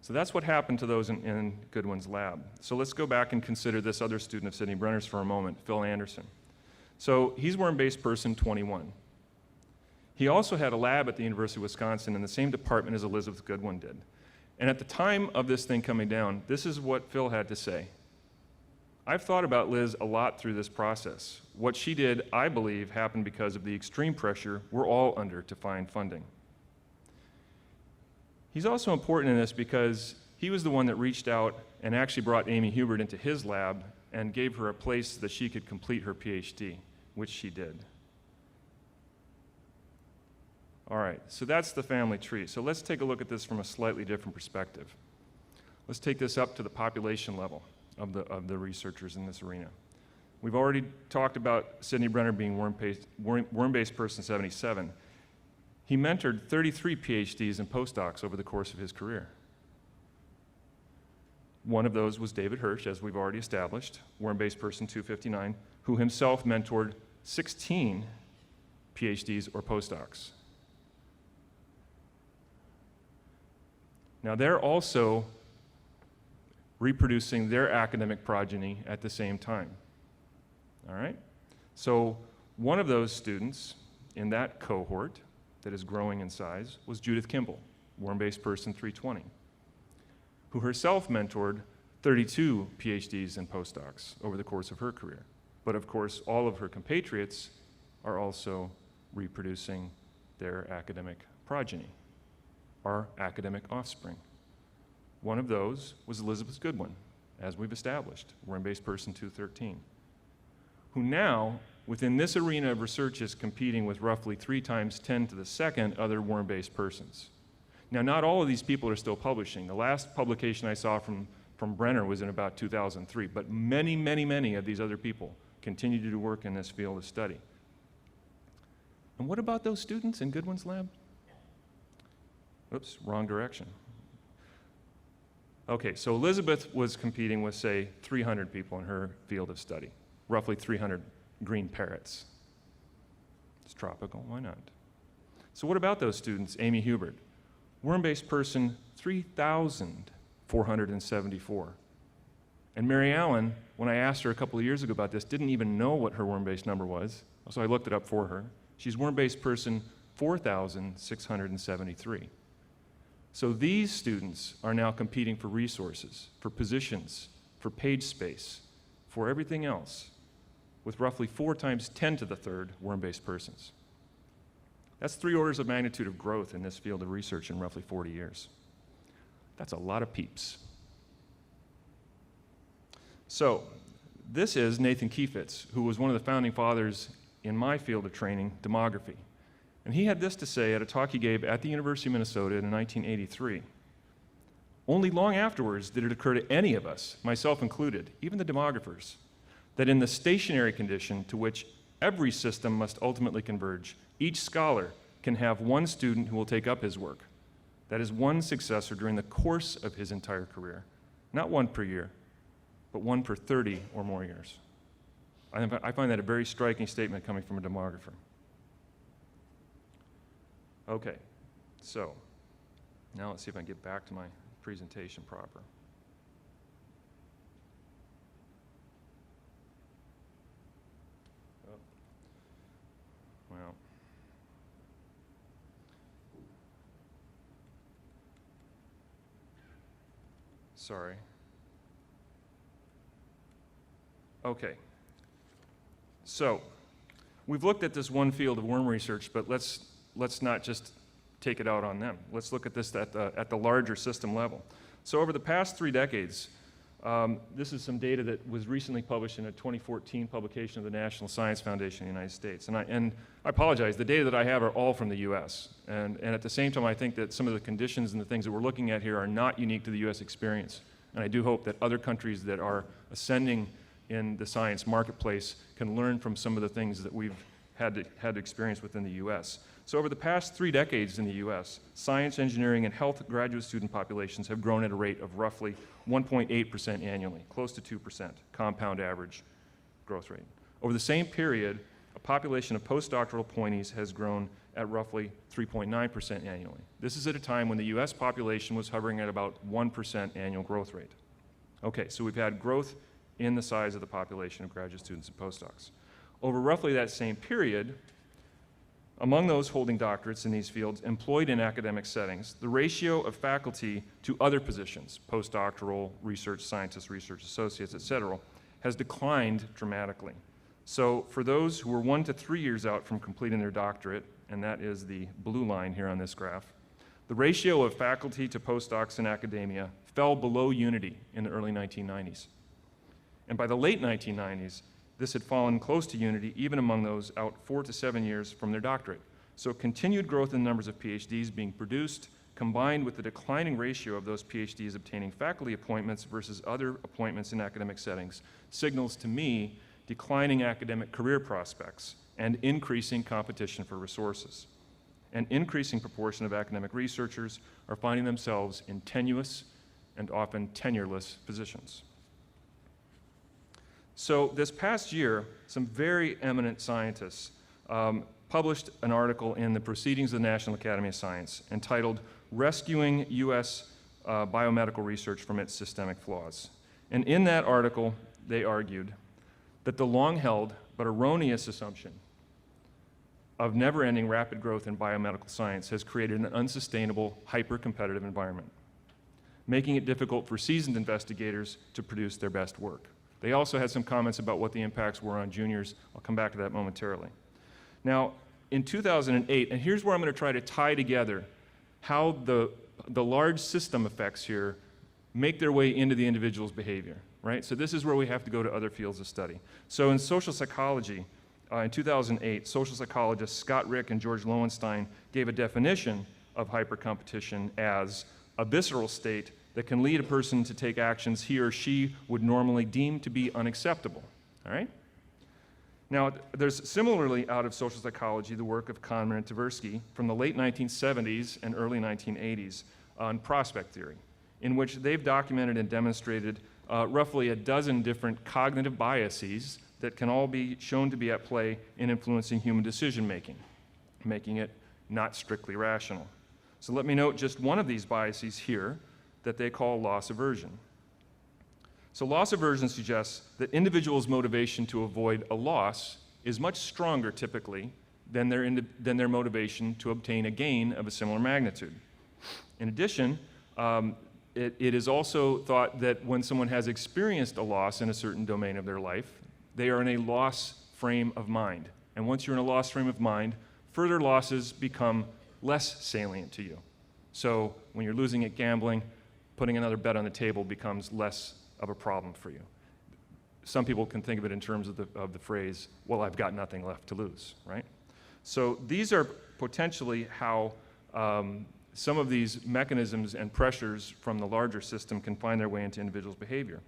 So that's what happened to those in Goodwin's lab. So let's go back and consider this other student of Sidney Brenner's for a moment, Phil Anderson. So he's worm-based person 21. He also had a lab at the University of Wisconsin in the same department as Elizabeth Goodwin did. And at the time of this thing coming down, this is what Phil had to say. I've thought about Liz a lot through this process. What she did, I believe, happened because of the extreme pressure we're all under to find funding. He's also important in this because he was the one that reached out and actually brought Amy Hubert into his lab and gave her a place that she could complete her PhD, which she did. All right, so that's the family tree. So let's take a look at this from a slightly different perspective. Let's take this up to the population level of the researchers in this arena. We've already talked about Sidney Brenner being worm-based person 77. He mentored 33 PhDs and postdocs over the course of his career. One of those was David Hirsch, as we've already established, worm-based person 259, who himself mentored 16 PhDs or postdocs. Now they're also reproducing their academic progeny at the same time. All right? So one of those students in that cohort that is growing in size was Judith Kimball, worm-based person 320, who herself mentored 32 PhDs and postdocs over the course of her career. But of course, all of her compatriots are also reproducing their academic progeny, our academic offspring. One of those was Elizabeth Goodwin, as we've established, worm-based person 213, who now, within this arena of research, is competing with roughly 3 times 10 to the second other worm-based persons. Now, not all of these people are still publishing. The last publication I saw from Brenner was in about 2003, but many, many, many of these other people continue to do work in this field of study. And what about those students in Goodwin's lab? Oops, wrong direction. Okay, so Elizabeth was competing with, say, 300 people in her field of study, roughly 300 green parrots. It's tropical, why not? So what about those students? Amy Hubert, worm-based person 3,474. And Mary Allen, when I asked her a couple of years ago about this, didn't even know what her worm-based number was, so I looked it up for her. She's worm-based person 4,673. So these students are now competing for resources, for positions, for page space, for everything else, with roughly 4 times 10 to the third worm-based persons. That's 3 orders of magnitude of growth in this field of research in roughly 40 years. That's a lot of peeps. So this is Nathan Kiefitz, who was one of the founding fathers in my field of training, demography. And he had this to say at a talk he gave at the University of Minnesota in 1983. Only long afterwards did it occur to any of us, myself included, even the demographers, that in the stationary condition to which every system must ultimately converge, each scholar can have one student who will take up his work. That is one successor during the course of his entire career. Not one per year, but one per 30 or more years. I find that a very striking statement coming from a demographer. Okay, so now let's see if I can get back to my presentation proper. Oh. Well. Sorry. Okay. So, we've looked at this one field of worm research, but let's not just take it out on them. Let's look at this at the larger system level. So over the past 3 decades, this is some data that was recently published in a 2014 publication of the National Science Foundation of the United States. And I apologize, the data that I have are all from the US. And at the same time, I think that some of the conditions and the things that we're looking at here are not unique to the US experience. And I do hope that other countries that are ascending in the science marketplace can learn from some of the things that we've had to experience within the US. So over the past 3 decades in the US, science, engineering, and health graduate student populations have grown at a rate of roughly 1.8% annually, close to 2% compound average growth rate. Over the same period, a population of postdoctoral appointees has grown at roughly 3.9% annually. This is at a time when the US population was hovering at about 1% annual growth rate. Okay, so we've had growth in the size of the population of graduate students and postdocs. Over roughly that same period, among those holding doctorates in these fields employed in academic settings, the ratio of faculty to other positions, postdoctoral, research scientists, research associates, et cetera, has declined dramatically. So for those who were 1 to 3 years out from completing their doctorate, and that is the blue line here on this graph, the ratio of faculty to postdocs in academia fell below unity in the early 1990s. And by the late 1990s, this had fallen close to unity even among those out 4 to 7 years from their doctorate. So continued growth in numbers of PhDs being produced, combined with the declining ratio of those PhDs obtaining faculty appointments versus other appointments in academic settings, signals to me declining academic career prospects and increasing competition for resources. An increasing proportion of academic researchers are finding themselves in tenuous and often tenureless positions. So this past year, some very eminent scientists published an article in the Proceedings of the National Academy of Science entitled Rescuing U.S. Biomedical Research from Its Systemic Flaws. And in that article, they argued that the long-held but erroneous assumption of never-ending rapid growth in biomedical science has created an unsustainable, hyper-competitive environment, making it difficult for seasoned investigators to produce their best work. They also had some comments about what the impacts were on juniors. I'll come back to that momentarily. Now, in 2008, and here's where I'm going to try to tie together how the large system effects here make their way into the individual's behavior, right? So this is where we have to go to other fields of study. So in social psychology, in 2008, social psychologists Scott Rick and George Lowenstein gave a definition of hypercompetition as a visceral state that can lead a person to take actions he or she would normally deem to be unacceptable, all right? Now, there's similarly out of social psychology the work of Kahneman and Tversky from the late 1970s and early 1980s on prospect theory, in which they've documented and demonstrated roughly a dozen different cognitive biases that can all be shown to be at play in influencing human decision-making, making it not strictly rational. So let me note just one of these biases here that they call loss aversion. So loss aversion suggests that individuals' motivation to avoid a loss is much stronger typically than their motivation to obtain a gain of a similar magnitude. In addition, it is also thought that when someone has experienced a loss in a certain domain of their life, they are in a loss frame of mind. And once you're in a loss frame of mind, further losses become less salient to you. So when you're losing at gambling, putting another bet on the table becomes less of a problem for you. Some people can think of it in terms of the phrase, well, I've got nothing left to lose, right? So these are potentially how some of these mechanisms and pressures from the larger system can find their way into individuals' behavior.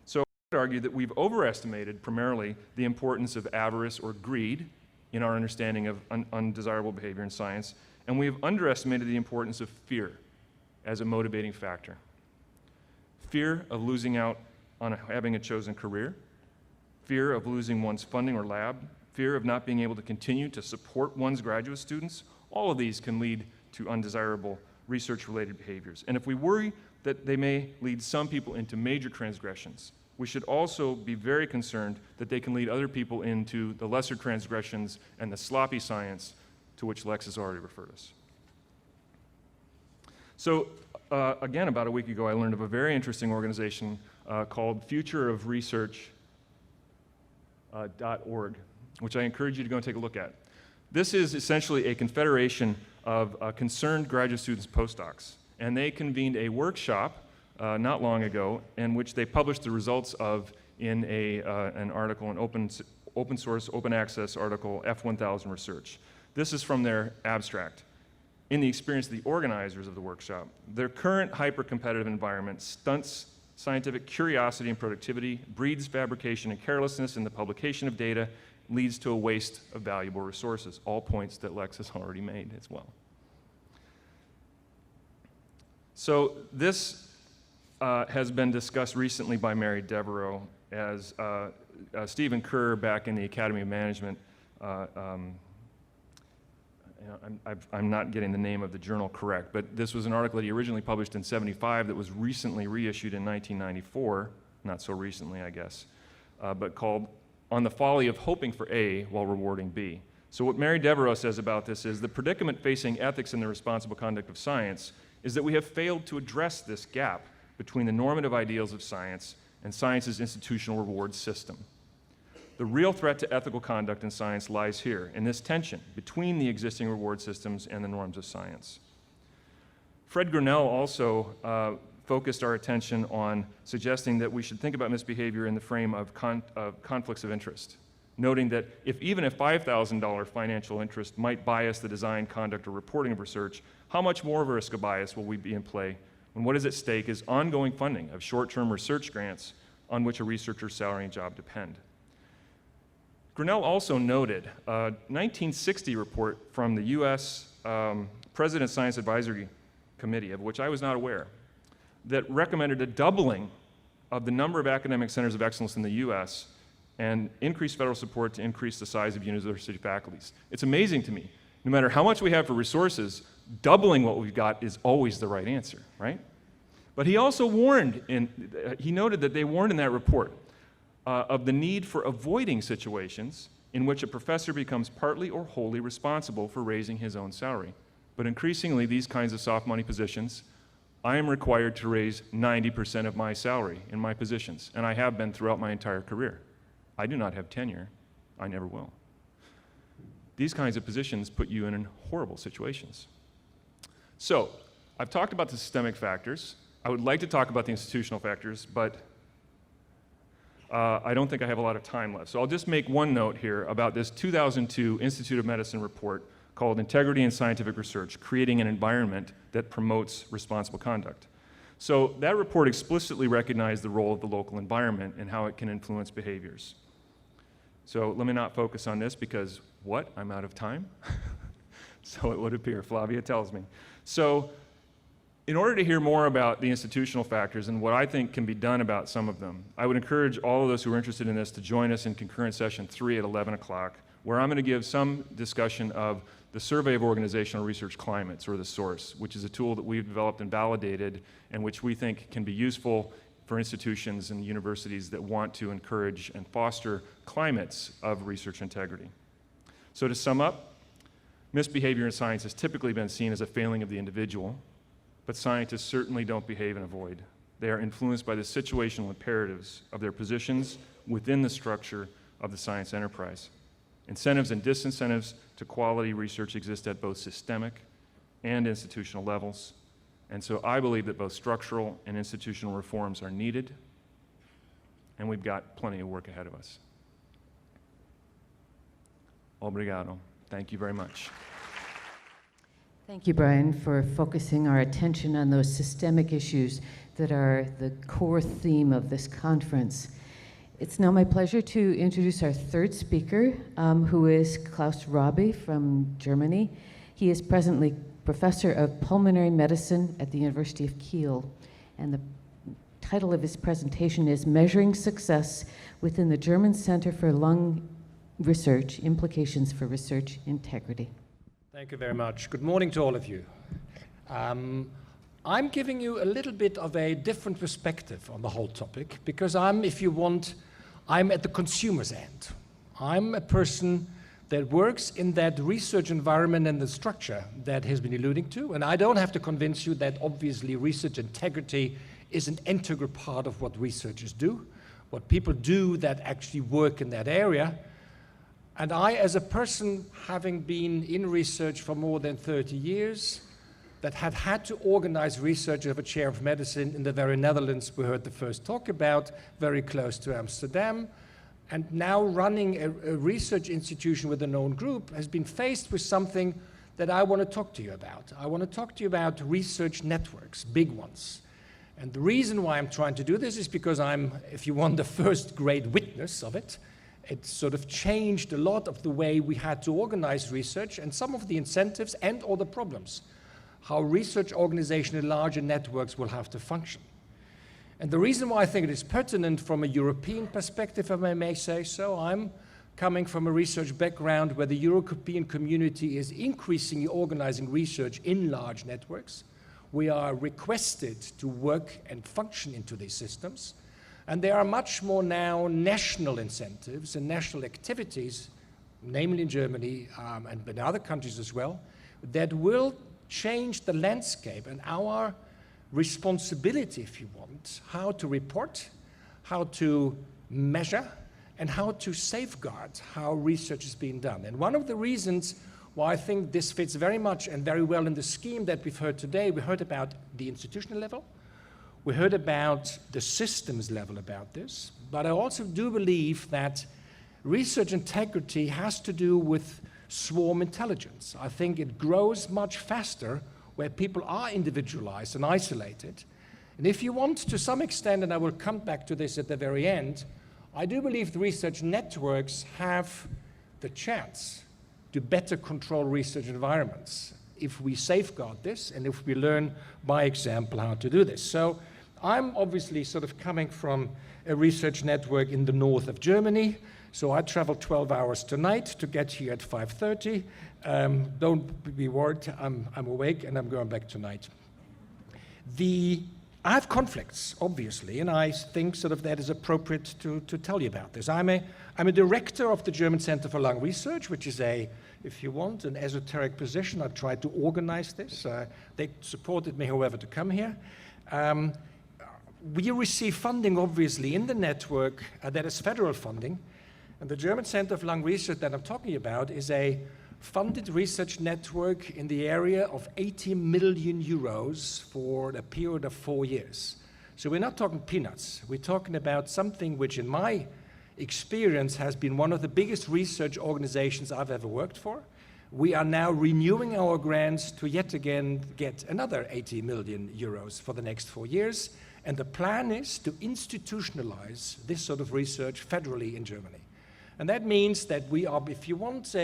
So I would argue that we've overestimated primarily the importance of avarice or greed in our understanding of undesirable behavior in science, and we've underestimated the importance of fear as a motivating factor. Fear of losing out on having a chosen career, fear of losing one's funding or lab, fear of not being able to continue to support one's graduate students, all of these can lead to undesirable research-related behaviors. And if we worry that they may lead some people into major transgressions, we should also be very concerned that they can lead other people into the lesser transgressions and the sloppy science to which Lex has already referred us. So again, about a week ago, I learned of a very interesting organization called futureofresearch.org, which I encourage you to go and take a look at. This is essentially a confederation of concerned graduate students, postdocs, and they convened a workshop not long ago in which they published the results of in an article, an open source, open access article, F1000 Research. This is from their abstract. In the experience of the organizers of the workshop, their current hyper-competitive environment stunts scientific curiosity and productivity, breeds fabrication and carelessness in the publication of data, leads to a waste of valuable resources, all points that Lex has already made as well. So this has been discussed recently by Mary Devereaux as Stephen Kerr back in the Academy of Management I'm not getting the name of the journal correct, but this was an article that he originally published in '75 that was recently reissued in 1994, not so recently, I guess, but called On the Folly of Hoping for A While Rewarding B. So what Mary Devereaux says about this is the predicament facing ethics in the responsible conduct of science is that we have failed to address this gap between the normative ideals of science and science's institutional reward system. The real threat to ethical conduct in science lies here, in this tension between the existing reward systems and the norms of science. Fred Grinnell also focused our attention on suggesting that we should think about misbehavior in the frame of conflicts of interest, noting that if even a $5,000 financial interest might bias the design, conduct, or reporting of research, how much more of a risk of bias will we be in play when what is at stake is ongoing funding of short-term research grants on which a researcher's salary and job depend. Grinnell also noted a 1960 report from the U.S. President's Science Advisory Committee, of which I was not aware, that recommended a doubling of the number of academic centers of excellence in the U.S. and increased federal support to increase the size of university faculties. It's amazing to me. No matter how much we have for resources, doubling what we've got is always the right answer, right? But he also warned, he noted that they warned in that report of the need for avoiding situations in which a professor becomes partly or wholly responsible for raising his own salary. But increasingly, these kinds of soft money positions, I am required to raise 90% of my salary in my positions, and I have been throughout my entire career. I do not have tenure. I never will. These kinds of positions put you in horrible situations. So, I've talked about the systemic factors. I would like to talk about the institutional factors, but I don't think I have a lot of time left. So I'll just make one note here about this 2002 Institute of Medicine report called Integrity in Scientific Research, Creating an Environment that Promotes Responsible Conduct. So that report explicitly recognized the role of the local environment and how it can influence behaviors. So let me not focus on this because, what? I'm out of time? So it would appear, Flavia tells me. So in order to hear more about the institutional factors and what I think can be done about some of them, I would encourage all of those who are interested in this to join us in concurrent session 3 at 11 o'clock, where I'm going to give some discussion of the Survey of Organizational Research Climates, or the SOURCE, which is a tool that we've developed and validated and which we think can be useful for institutions and universities that want to encourage and foster climates of research integrity. So to sum up, misbehavior in science has typically been seen as a failing of the individual, but scientists certainly don't behave in a void. They are influenced by the situational imperatives of their positions within the structure of the science enterprise. Incentives and disincentives to quality research exist at both systemic and institutional levels, and so I believe that both structural and institutional reforms are needed, and we've got plenty of work ahead of us. Obrigado. Thank you very much. Thank you, Brian, for focusing our attention on those systemic issues that are the core theme of this conference. It's now my pleasure to introduce our third speaker, who is Klaus Rabe from Germany. He is presently professor of pulmonary medicine at the University of Kiel, and the title of his presentation is Measuring Success Within the German Center for Lung Research, Implications for Research Integrity. Thank you very much. Good morning to all of you. I'm giving you a little bit of a different perspective on the whole topic because I'm at the consumer's end. I'm a person that works in that research environment and the structure that has been alluding to, and I don't have to convince you that obviously research integrity is an integral part of what researchers do, what people do that actually work in that area. And I, as a person having been in research for more than 30 years, that had to organize research of a chair of medicine in the very Netherlands we heard the first talk about, very close to Amsterdam, and now running a research institution with a known group, has been faced with something that I want to talk to you about. I want to talk to you about research networks, big ones. And the reason why I'm trying to do this is because I'm, if you want, the first great witness of it. It sort of changed a lot of the way we had to organize research and some of the incentives and all the problems, how research organization in larger networks will have to function. And the reason why I think it is pertinent from a European perspective, if I may say so, I'm coming from a research background where the European community is increasingly organizing research in large networks. We are requested to work and function into these systems. And there are much more now national incentives and national activities, namely in Germany and in other countries as well, that will change the landscape and our responsibility, if you want, how to report, how to measure, and how to safeguard how research is being done. And one of the reasons why I think this fits very much and very well in the scheme that we've heard today, we heard about the institutional level, we heard about the systems level about this, but I also do believe that research integrity has to do with swarm intelligence. I think it grows much faster where people are individualized and isolated. And if you want, to some extent, and I will come back to this at the very end, I do believe the research networks have the chance to better control research environments if we safeguard this and if we learn by example how to do this. So I'm obviously sort of coming from a research network in the north of Germany, so I traveled 12 hours tonight to get here at 5:30. Don't be worried, I'm awake and I'm going back tonight. I have conflicts, obviously, and I think sort of that is appropriate to tell you about this. I'm a director of the German Center for Lung Research, which is if you want, an esoteric position. I tried to organize this. They supported me, however, to come here. We receive funding, obviously, in the network that is federal funding. And the German Center for Lung Research that I'm talking about is a funded research network in the area of 80 million euros for a period of 4 years. So we're not talking peanuts. We're talking about something which, in my experience, has been one of the biggest research organizations I've ever worked for. We are now renewing our grants to yet again get another 80 million euros for the next 4 years. And the plan is to institutionalize this sort of research federally in Germany. And that means that we are, if you want,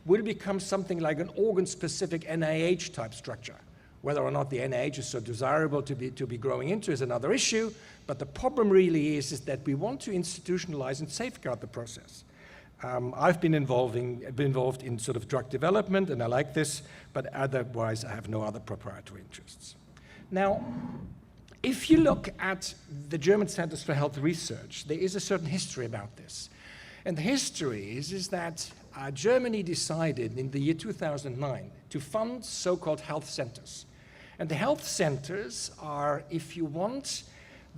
will become something like an organ-specific NIH type structure. Whether or not the NIH is so desirable to be growing into is another issue, but the problem really is that we want to institutionalize and safeguard the process. I've been involved in sort of drug development, and I like this, but otherwise I have no other proprietary interests. Now, if you look at the German Centers for Health Research, there is a certain history about this. And the history is that Germany decided in the year 2009 to fund so-called health centers. And the health centers are, if you want,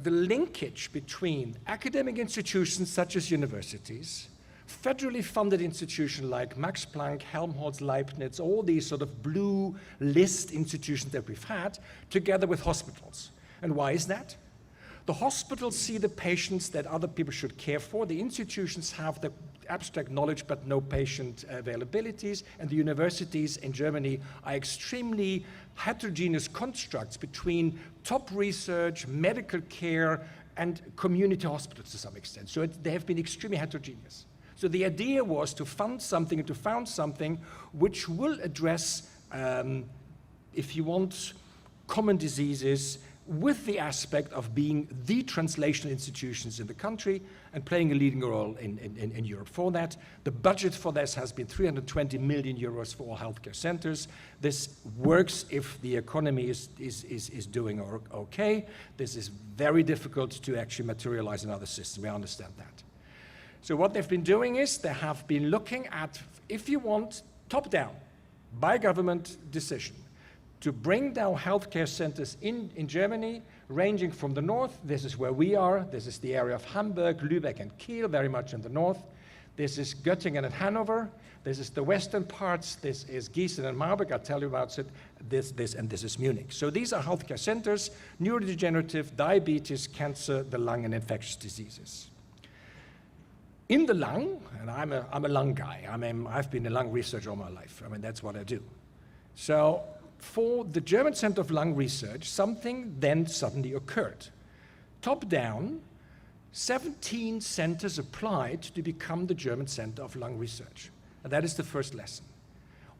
the linkage between academic institutions such as universities, federally funded institutions like Max Planck, Helmholtz, Leibniz, all these sort of blue list institutions that we've had, together with hospitals. And why is that? The hospitals see the patients that other people should care for. The institutions have the abstract knowledge but no patient availabilities. And the universities in Germany are extremely heterogeneous constructs between top research, medical care, and community hospitals to some extent. So they have been extremely heterogeneous. So the idea was to fund something and to found something which will address, if you want, common diseases with the aspect of being the translational institutions in the country and playing a leading role in Europe. For that, the budget for this has been 320 million euros for all healthcare centers. This works if the economy is doing okay. This is very difficult to actually materialize in other systems. We understand that. So what they've been doing is they have been looking at, if you want, top-down, by government decision, to bring down healthcare centers in Germany, ranging from the north. This is where we are. This is the area of Hamburg, Lübeck, and Kiel, very much in the north. This is Göttingen and Hanover. This is the western parts. This is Gießen and Marburg. I'll tell you about it. This is Munich. So these are healthcare centers, neurodegenerative, diabetes, cancer, the lung, and infectious diseases. In the lung, and I'm a lung guy. I've been in lung research all my life. That's what I do. So for the German Center of Lung Research, something then suddenly occurred. Top down, 17 centers applied to become the German Center of Lung Research. And that is the first lesson.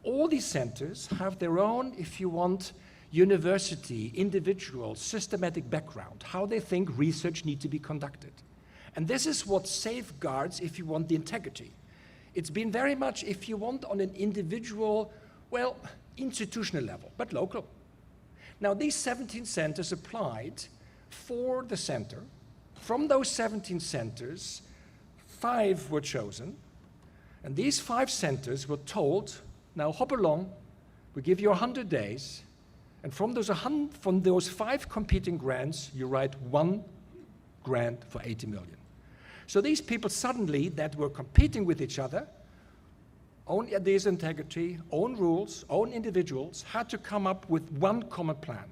All these centers have their own, if you want, university, individual, systematic background, how they think research needs to be conducted. And this is what safeguards, if you want, the integrity. It's been very much, if you want, on an individual, well, institutional level, but local. Now, these 17 centers applied for the center. From those 17 centers, 5 were chosen. And these 5 centers were told, now hop along, we give you 100 days. And from those 5 competing grants, you write 1 grant for 80 million. So these people suddenly that were competing with each other, own ideas, integrity, own rules, own individuals, had to come up with one common plan,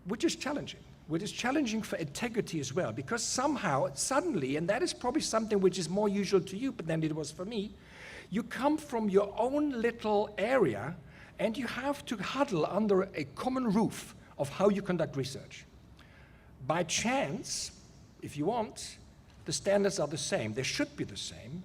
which is challenging for integrity as well, because somehow, suddenly, and that is probably something which is more usual to you than it was for me, you come from your own little area and you have to huddle under a common roof of how you conduct research. By chance, if you want, the standards are the same. They should be the same.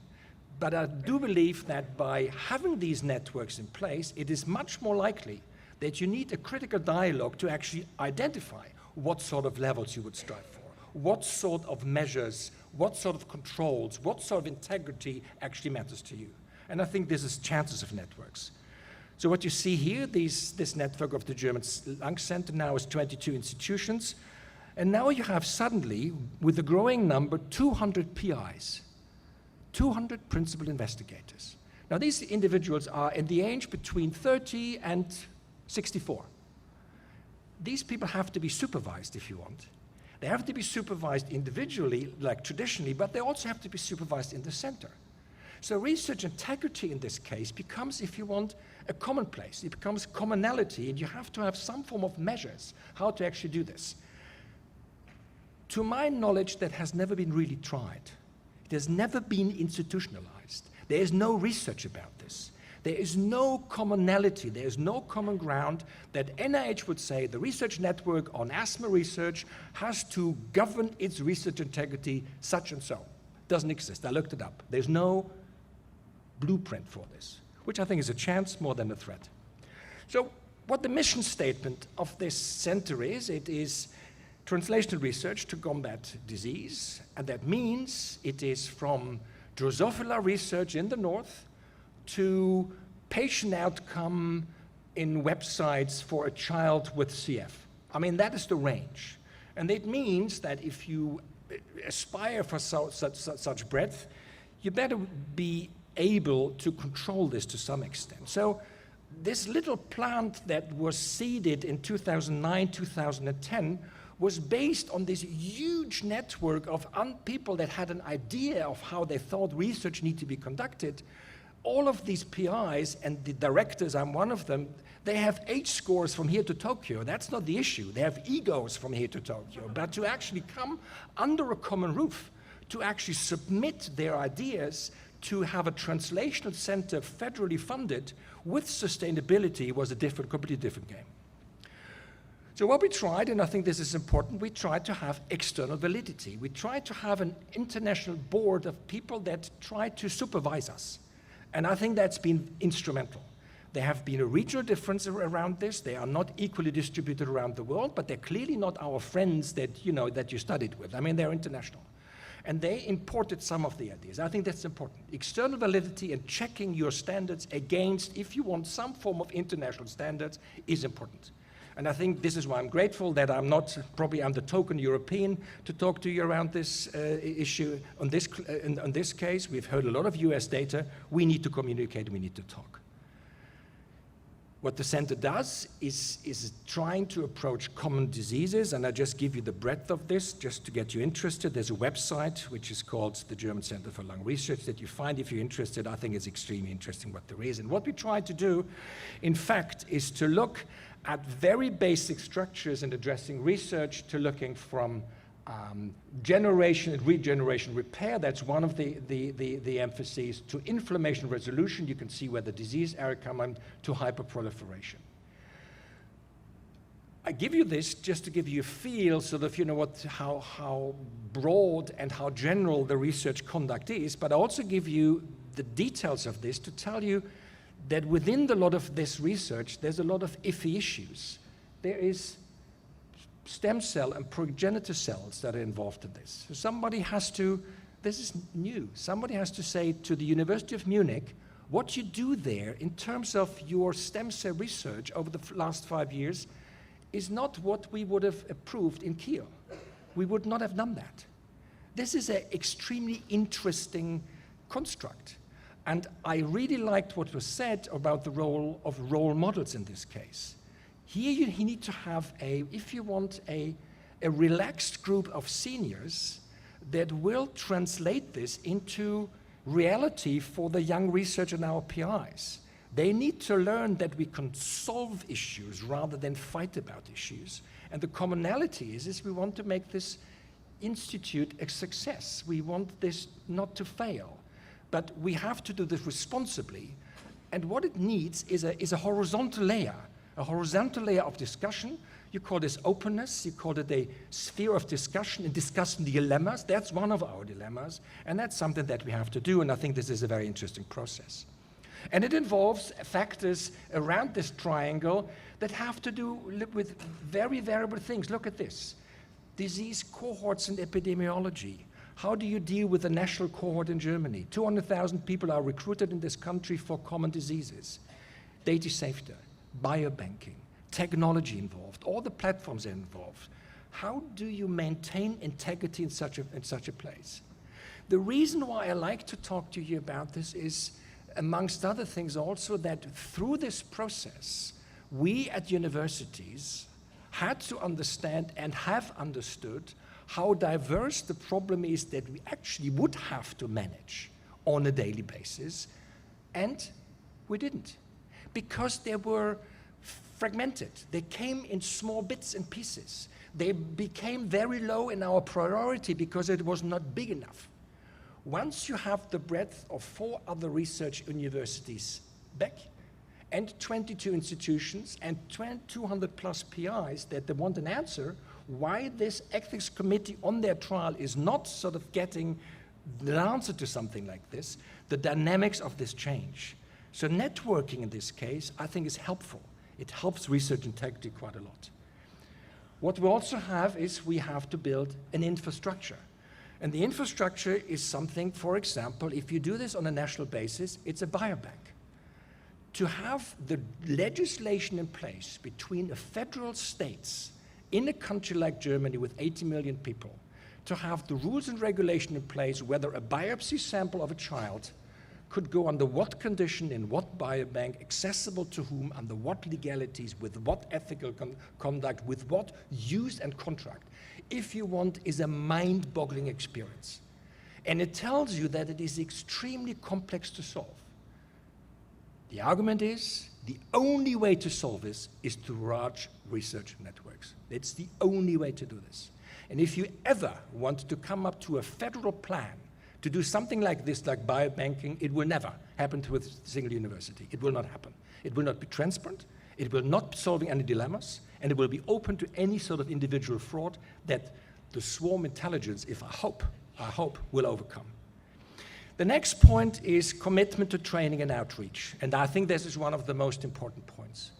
But I do believe that by having these networks in place, it is much more likely that you need a critical dialogue to actually identify what sort of levels you would strive for, what sort of measures, what sort of controls, what sort of integrity actually matters to you. And I think this is chances of networks. So what you see here, this network of the German Lung Center now is 22 institutions. And now you have suddenly, with a growing number, 200 PIs, 200 principal investigators. Now these individuals are in the age between 30 and 64. These people have to be supervised, if you want. They have to be supervised individually, like traditionally, but they also have to be supervised in the center. So research integrity in this case becomes, if you want, a commonplace. It becomes commonality, and you have to have some form of measures how to actually do this. To my knowledge, that has never been really tried. It has never been institutionalized. There is no research about this. There is no commonality, there is no common ground that NIH would say the research network on asthma research has to govern its research integrity such and so. Doesn't exist. I looked it up. There's no blueprint for this, which I think is a chance more than a threat. So what the mission statement of this center is, it is translational research to combat disease, and that means it is from Drosophila research in the north to patient outcome in websites for a child with CF. I mean, that is the range. And it means that if you aspire for such breadth, you better be able to control this to some extent. So this little plant that was seeded in 2009, 2010 was based on this huge network of people that had an idea of how they thought research needed to be conducted. All of these PIs and the directors, I'm one of them, they have H scores from here to Tokyo. That's not the issue. They have egos from here to Tokyo. But to actually come under a common roof, to actually submit their ideas, to have a translational center federally funded with sustainability was a completely different game. So what we tried, and I think this is important, we tried to have external validity. We tried to have an international board of people that tried to supervise us. And I think that's been instrumental. There have been a regional difference around this. They are not equally distributed around the world, but they're clearly not our friends that you studied with. I mean, they're international. And they imported some of the ideas. I think that's important. External validity and checking your standards against, if you want some form of international standards, is important. And I think this is why I'm grateful that I'm the token European to talk to you around this issue. On this case, we've heard a lot of US data. We need to communicate, we need to talk. What the center does is trying to approach common diseases, and I just give you the breadth of this just to get you interested. There's a website which is called the German Center for Lung Research that you find if you're interested. I think it's extremely interesting what there is. And what we try to do, in fact, is to look at very basic structures in addressing research, to looking from generation and regeneration repair. That's one of the emphases. To inflammation resolution, you can see where the disease area come on, to hyperproliferation. I give you this just to give you a feel so that you know how broad and how general the research conduct is, but I also give you the details of this to tell you that within a lot of this research, there's a lot of iffy issues. There is stem cell and progenitor cells that are involved in this. So somebody has to, this is new, somebody has to say to the University of Munich, what you do there in terms of your stem cell research over the last 5 years is not what we would have approved in Kiel. We would not have done that. This is an extremely interesting construct. And I really liked what was said about the role of role models in this case. Here you need to have if you want, a relaxed group of seniors that will translate this into reality for the young researchers and our PIs. They need to learn that we can solve issues rather than fight about issues. And the commonality is we want to make this institute a success. We want this not to fail. But we have to do this responsibly. And what it needs is a horizontal layer of discussion. You call this openness, you call it a sphere of discussion and discussing dilemmas. That's one of our dilemmas, and that's something that we have to do, and I think this is a very interesting process. And it involves factors around this triangle that have to do with very variable things. Look at this. Disease cohorts and epidemiology. How do you deal with a national cohort in Germany? 200,000 people are recruited in this country for common diseases. Data safety, biobanking, technology involved, all the platforms are involved. How do you maintain integrity in such a place? The reason why I like to talk to you about this is, amongst other things also, that through this process, we at universities had to understand and have understood how diverse the problem is that we actually would have to manage on a daily basis, and we didn't. Because they were fragmented. They came in small bits and pieces. They became very low in our priority because it was not big enough. Once you have the breadth of 4 other research universities back, and 22 institutions and 200 plus PIs that they want an answer why this ethics committee on their trial is not sort of getting the answer to something like this, the dynamics of this change. So networking in this case, I think, is helpful. It helps research integrity quite a lot. What we also have is we have to build an infrastructure. And the infrastructure is something, for example, if you do this on a national basis, it's a biobank. To have the legislation in place between the federal states in a country like Germany with 80 million people, to have the rules and regulation in place whether a biopsy sample of a child could go under what condition, in what biobank, accessible to whom, under what legalities, with what ethical conduct, with what use and contract, if you want, is a mind-boggling experience. And it tells you that it is extremely complex to solve. The argument is, the only way to solve this is through large research networks. It's the only way to do this. And if you ever want to come up to a federal plan to do something like this, like biobanking, it will never happen to a single university. It will not happen. It will not be transparent, it will not be solving any dilemmas, and it will be open to any sort of individual fraud that the swarm intelligence, I hope, will overcome. The next point is commitment to training and outreach, and I think this is one of the most important points.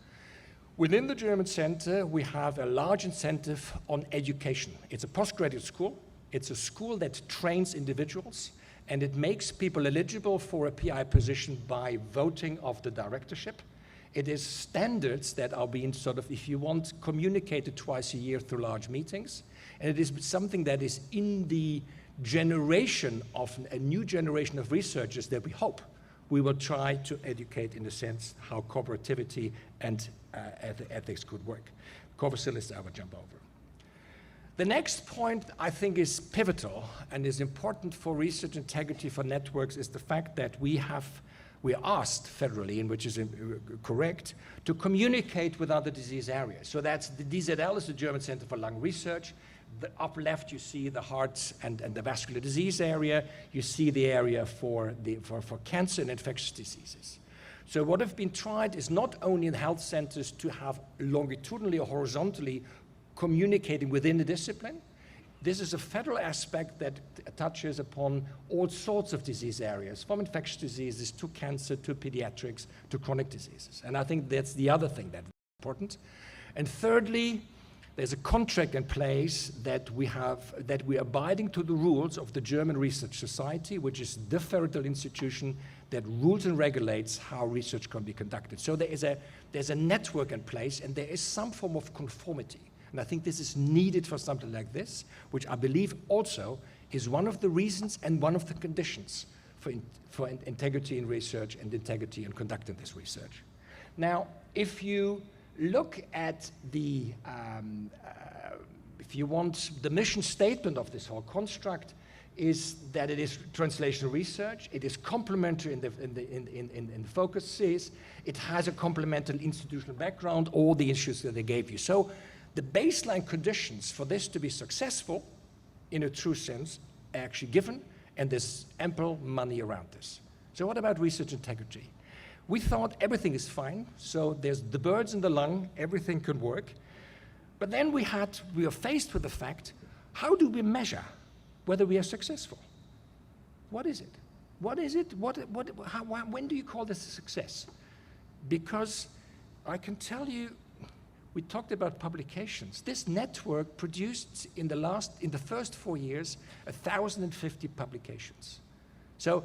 Within the German Center, we have a large incentive on education. It's a postgraduate school. It's a school that trains individuals, and it makes people eligible for a PI position by voting of the directorship. It is standards that are being sort of, if you want, communicated twice a year through large meetings. And it is something that is in the generation of a new generation of researchers that we hope we will try to educate in the sense how cooperativity and ethics could work. Co-facilities I will jump over. The next point I think is pivotal and is important for research integrity for networks is the fact that we are asked federally, and which is correct, to communicate with other disease areas. So that's the DZL is the German Center for Lung Research. The upper left you see the heart and the vascular disease area. You see the area for cancer and infectious diseases. So what have been tried is not only in health centers to have longitudinally or horizontally communicating within the discipline. This is a federal aspect that touches upon all sorts of disease areas, from infectious diseases to cancer to pediatrics to chronic diseases. And I think that's the other thing that's important. And thirdly, there's a contract in place that we're abiding to the rules of the German Research Society, which is the federal institution that rules and regulates how research can be conducted. So there's a network in place, and there is some form of conformity. And I think this is needed for something like this, which I believe also is one of the reasons and one of the conditions for integrity in research and integrity in conducting this research. Now, if you look at the, if you want, the mission statement of this whole construct is that it is translational research, it is complementary in the focuses, it has a complementary institutional background, all the issues that they gave you. So the baseline conditions for this to be successful, in a true sense, are actually given, and there's ample money around this. So what about research integrity? We thought everything is fine, so there's the birds in the lung, everything can work. But then we are faced with the fact, how do we measure whether we are successful? What is it? What is it? When do you call this a success? Because I can tell you, we talked about publications. This network produced in the first 4 years, 1,050 publications. So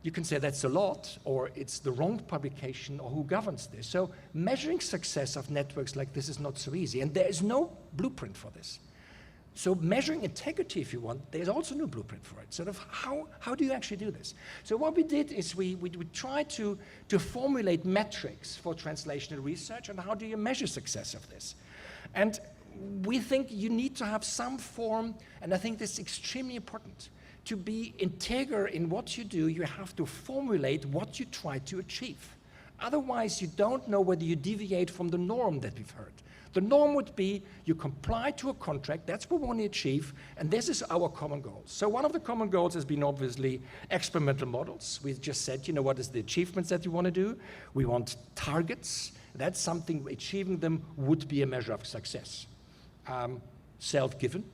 you can say that's a lot, or it's the wrong publication, or who governs this. So measuring success of networks like this is not so easy, and there is no blueprint for this. So measuring integrity, if you want, there's also no blueprint for it. Sort of how do you actually do this? So what we did is we tried to formulate metrics for translational research, and how do you measure success of this? And we think you need to have some form, and I think this is extremely important. To be integer in what you do, you have to formulate what you try to achieve. Otherwise, you don't know whether you deviate from the norm that we've heard. The norm would be you comply to a contract, that's what we want to achieve, and this is our common goal. So one of the common goals has been obviously experimental models. We've just said, you know, what is the achievements that you want to do? We want targets. That's something, achieving them would be a measure of success. Self-given.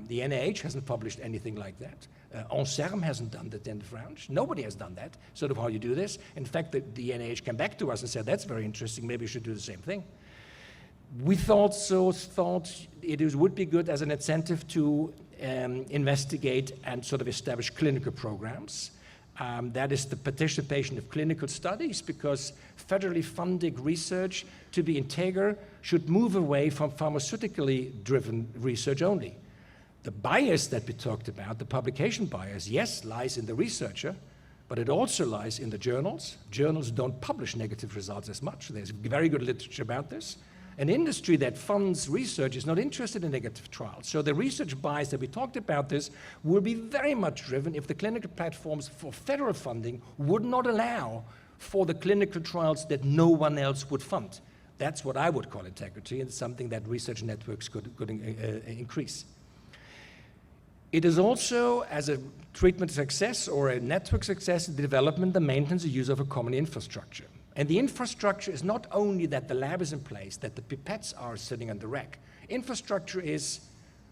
The NIH hasn't published anything like that. ENSERM hasn't done that in France. Nobody has done that, sort of how you do this. In fact, the NIH came back to us and said, that's very interesting, maybe you should do the same thing. We thought it would be good as an incentive to investigate and sort of establish clinical programs. That is the participation of clinical studies, because federally funded research, to be integer, should move away from pharmaceutically driven research only. The bias that we talked about, the publication bias, yes, lies in the researcher, but it also lies in the journals. Journals don't publish negative results as much. There's very good literature about this. An industry that funds research is not interested in negative trials. So the research bias that we talked about this will be very much driven if the clinical platforms for federal funding would not allow for the clinical trials that no one else would fund. That's what I would call integrity, and something that research networks could increase. It is also, as a treatment success or a network success, the development, the maintenance, the use of a common infrastructure. And the infrastructure is not only that the lab is in place, that the pipettes are sitting on the rack. Infrastructure is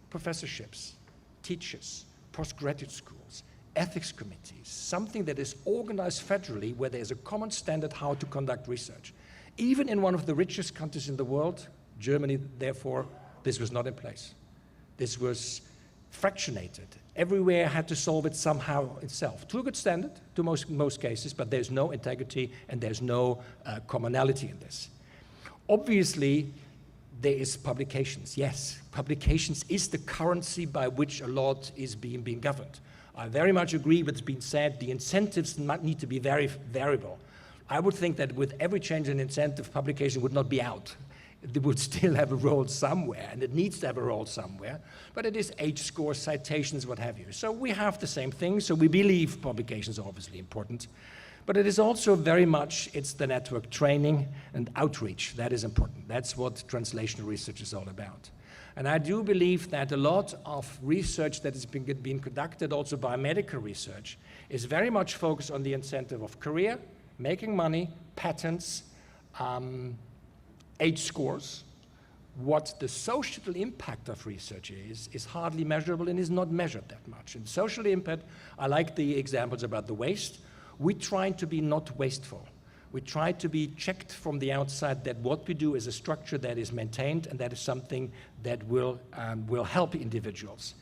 professorships, teachers, postgraduate schools, ethics committees, something that is organized federally where there's a common standard how to conduct research. Even in one of the richest countries in the world, Germany, therefore, this was not in place. This was fractionated. Everywhere had to solve it somehow itself. To a good standard, to most cases, but there's no integrity and there's no commonality in this. Obviously, there is publications. Yes, publications is the currency by which a lot is being governed. I very much agree with what's been said. The incentives need to be very variable. I would think that with every change in incentive, publication would not be out. It would still have a role somewhere, and it needs to have a role somewhere, but it is H scores, citations, what have you. So we have the same thing, so we believe publications are obviously important, but it is also very much, it's the network training and outreach that is important. That's what translational research is all about. And I do believe that a lot of research that has been conducted also by medical research is very much focused on the incentive of career, making money, patents, H scores. What the social impact of research is hardly measurable and is not measured that much. And social impact, I like the examples about the waste. We try to be not wasteful. We try to be checked from the outside that what we do is a structure that is maintained and that is something that will help individuals.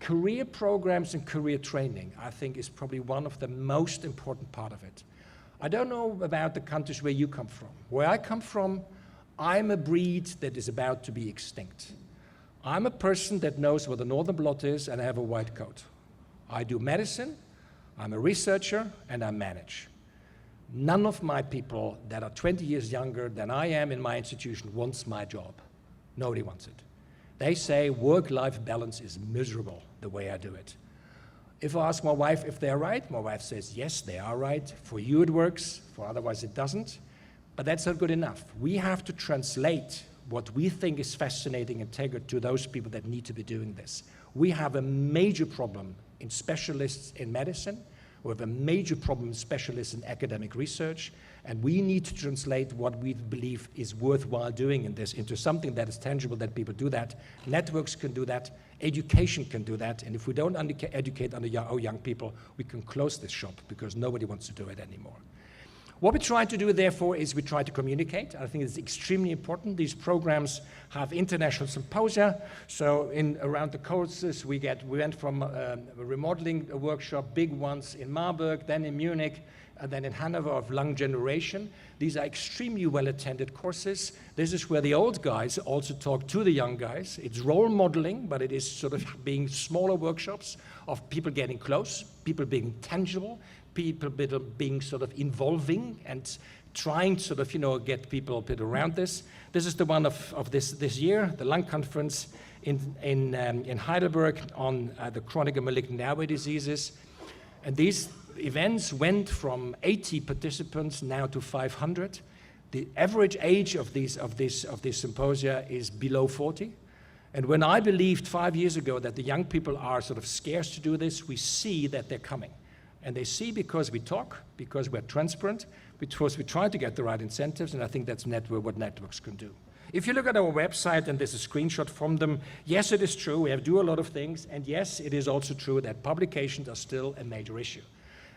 Career programs and career training, I think, is probably one of the most important part of it. I don't know about the countries where you come from. Where I come from, I'm a breed that is about to be extinct. I'm a person that knows what a northern blot is, and I have a white coat. I do medicine, I'm a researcher, and I manage. None of my people that are 20 years younger than I am in my institution wants my job. Nobody wants it. They say work-life balance is miserable the way I do it. If I ask my wife if they're right, my wife says, yes, they are right. For you it works, for otherwise it doesn't. But that's not good enough. We have to translate what we think is fascinating and take it to those people that need to be doing this. We have a major problem in specialists in medicine. We have a major problem in specialists in academic research. And we need to translate what we believe is worthwhile doing in this into something that is tangible, that people do that. Networks can do that. Education can do that. And if we don't educate our young people, we can close this shop because nobody wants to do it anymore. What we try to do, therefore, is we try to communicate. I think it's extremely important. These programs have international symposia. So around the courses, we went from a remodeling workshop, big ones in Marburg, then in Munich, and then in Hanover of lung generation. These are extremely well-attended courses. This is where the old guys also talk to the young guys. It's role modeling, but it is sort of being smaller workshops of people getting close, people being tangible, people being sort of involving and trying to sort of, get people a bit around this. This is the one of this year, the lung conference in Heidelberg on the chronic and malignant airway diseases. And these events went from 80 participants now to 500. The average age of these symposia is below 40. And when I believed 5 years ago that the young people are sort of scarce to do this, we see that they're coming. And they see because we talk, because we're transparent, because we try to get the right incentives, and I think that's what networks can do. If you look at our website, and there's a screenshot from them, yes, it is true, we do a lot of things, and yes, it is also true that publications are still a major issue.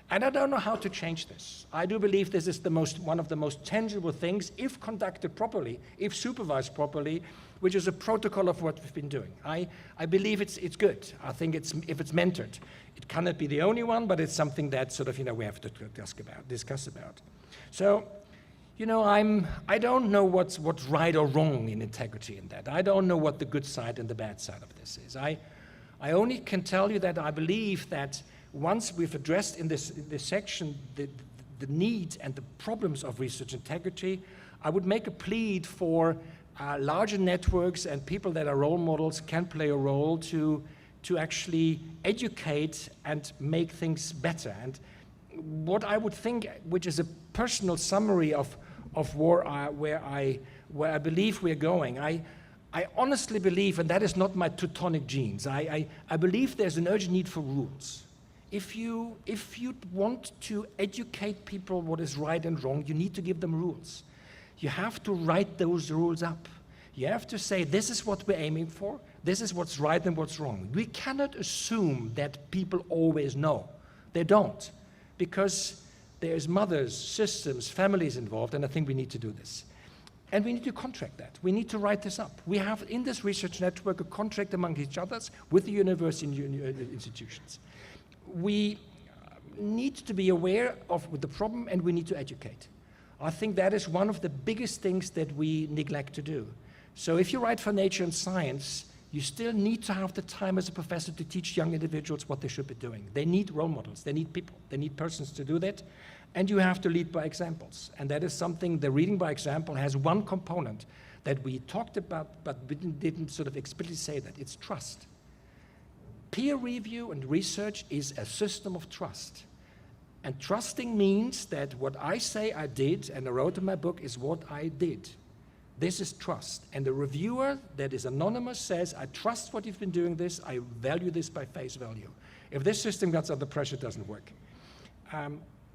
And I don't know how to change this. I do believe this is one of the most tangible things, if conducted properly, if supervised properly, which is a protocol of what we've been doing. I believe it's good. I think if it's mentored. It cannot be the only one, but it's something that sort of, we have to discuss about. So, I don't know what's right or wrong in integrity in that. I don't know what the good side and the bad side of this is. I only can tell you that I believe that once we've addressed in this section the need and the problems of research integrity, I would make a plea for larger networks and people that are role models can play a role to actually educate and make things better. And what I would think, which is a personal summary of where I believe we're going, I honestly believe, and that is not my Teutonic genes, I believe there's an urgent need for rules. If you want to educate people what is right and wrong, you need to give them rules. You have to write those rules up. You have to say, this is what we're aiming for, this is what's right and what's wrong. We cannot assume that people always know. They don't, because there's mothers, systems, families involved, and I think we need to do this. And we need to contract that. We need to write this up. We have in this research network a contract among each other with the university institutions. We need to be aware of the problem, and we need to educate. I think that is one of the biggest things that we neglect to do. So if you write for Nature and Science, you still need to have the time as a professor to teach young individuals what they should be doing. They need role models, they need people, they need persons to do that, and you have to lead by examples. And that is something, the reading by example has one component that we talked about, but we didn't sort of explicitly say that, it's trust. Peer review and research is a system of trust. And trusting means that what I say I did, and I wrote in my book, is what I did. This is trust. And the reviewer that is anonymous says, I trust what you've been doing this, I value this by face value. If this system gets under pressure, it doesn't work.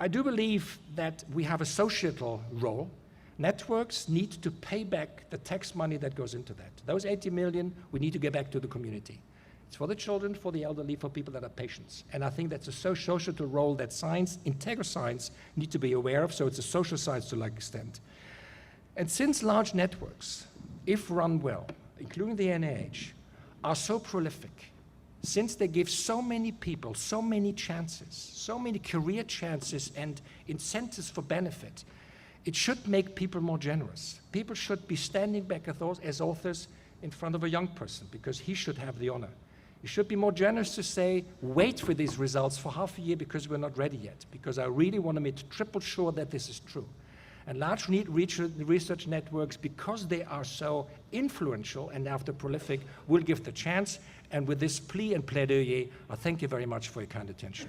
I do believe that we have a societal role. Networks need to pay back the tax money that goes into that. Those 80 million, we need to get back to the community. It's for the children, for the elderly, for people that are patients. And I think that's a societal role that science, integral science, need to be aware of, so it's a social science to a large extent. And since large networks, if run well, including the NIH, are so prolific, since they give so many people so many chances, so many career chances and incentives for benefit, it should make people more generous. People should be standing back as authors in front of a young person, because he should have the honor. You should be more generous to say, wait for these results for half a year because we're not ready yet, because I really want to make triple sure that this is true. And large research networks, because they are so influential and after prolific, will give the chance. And with this plea and plaidoyer, I thank you very much for your kind attention.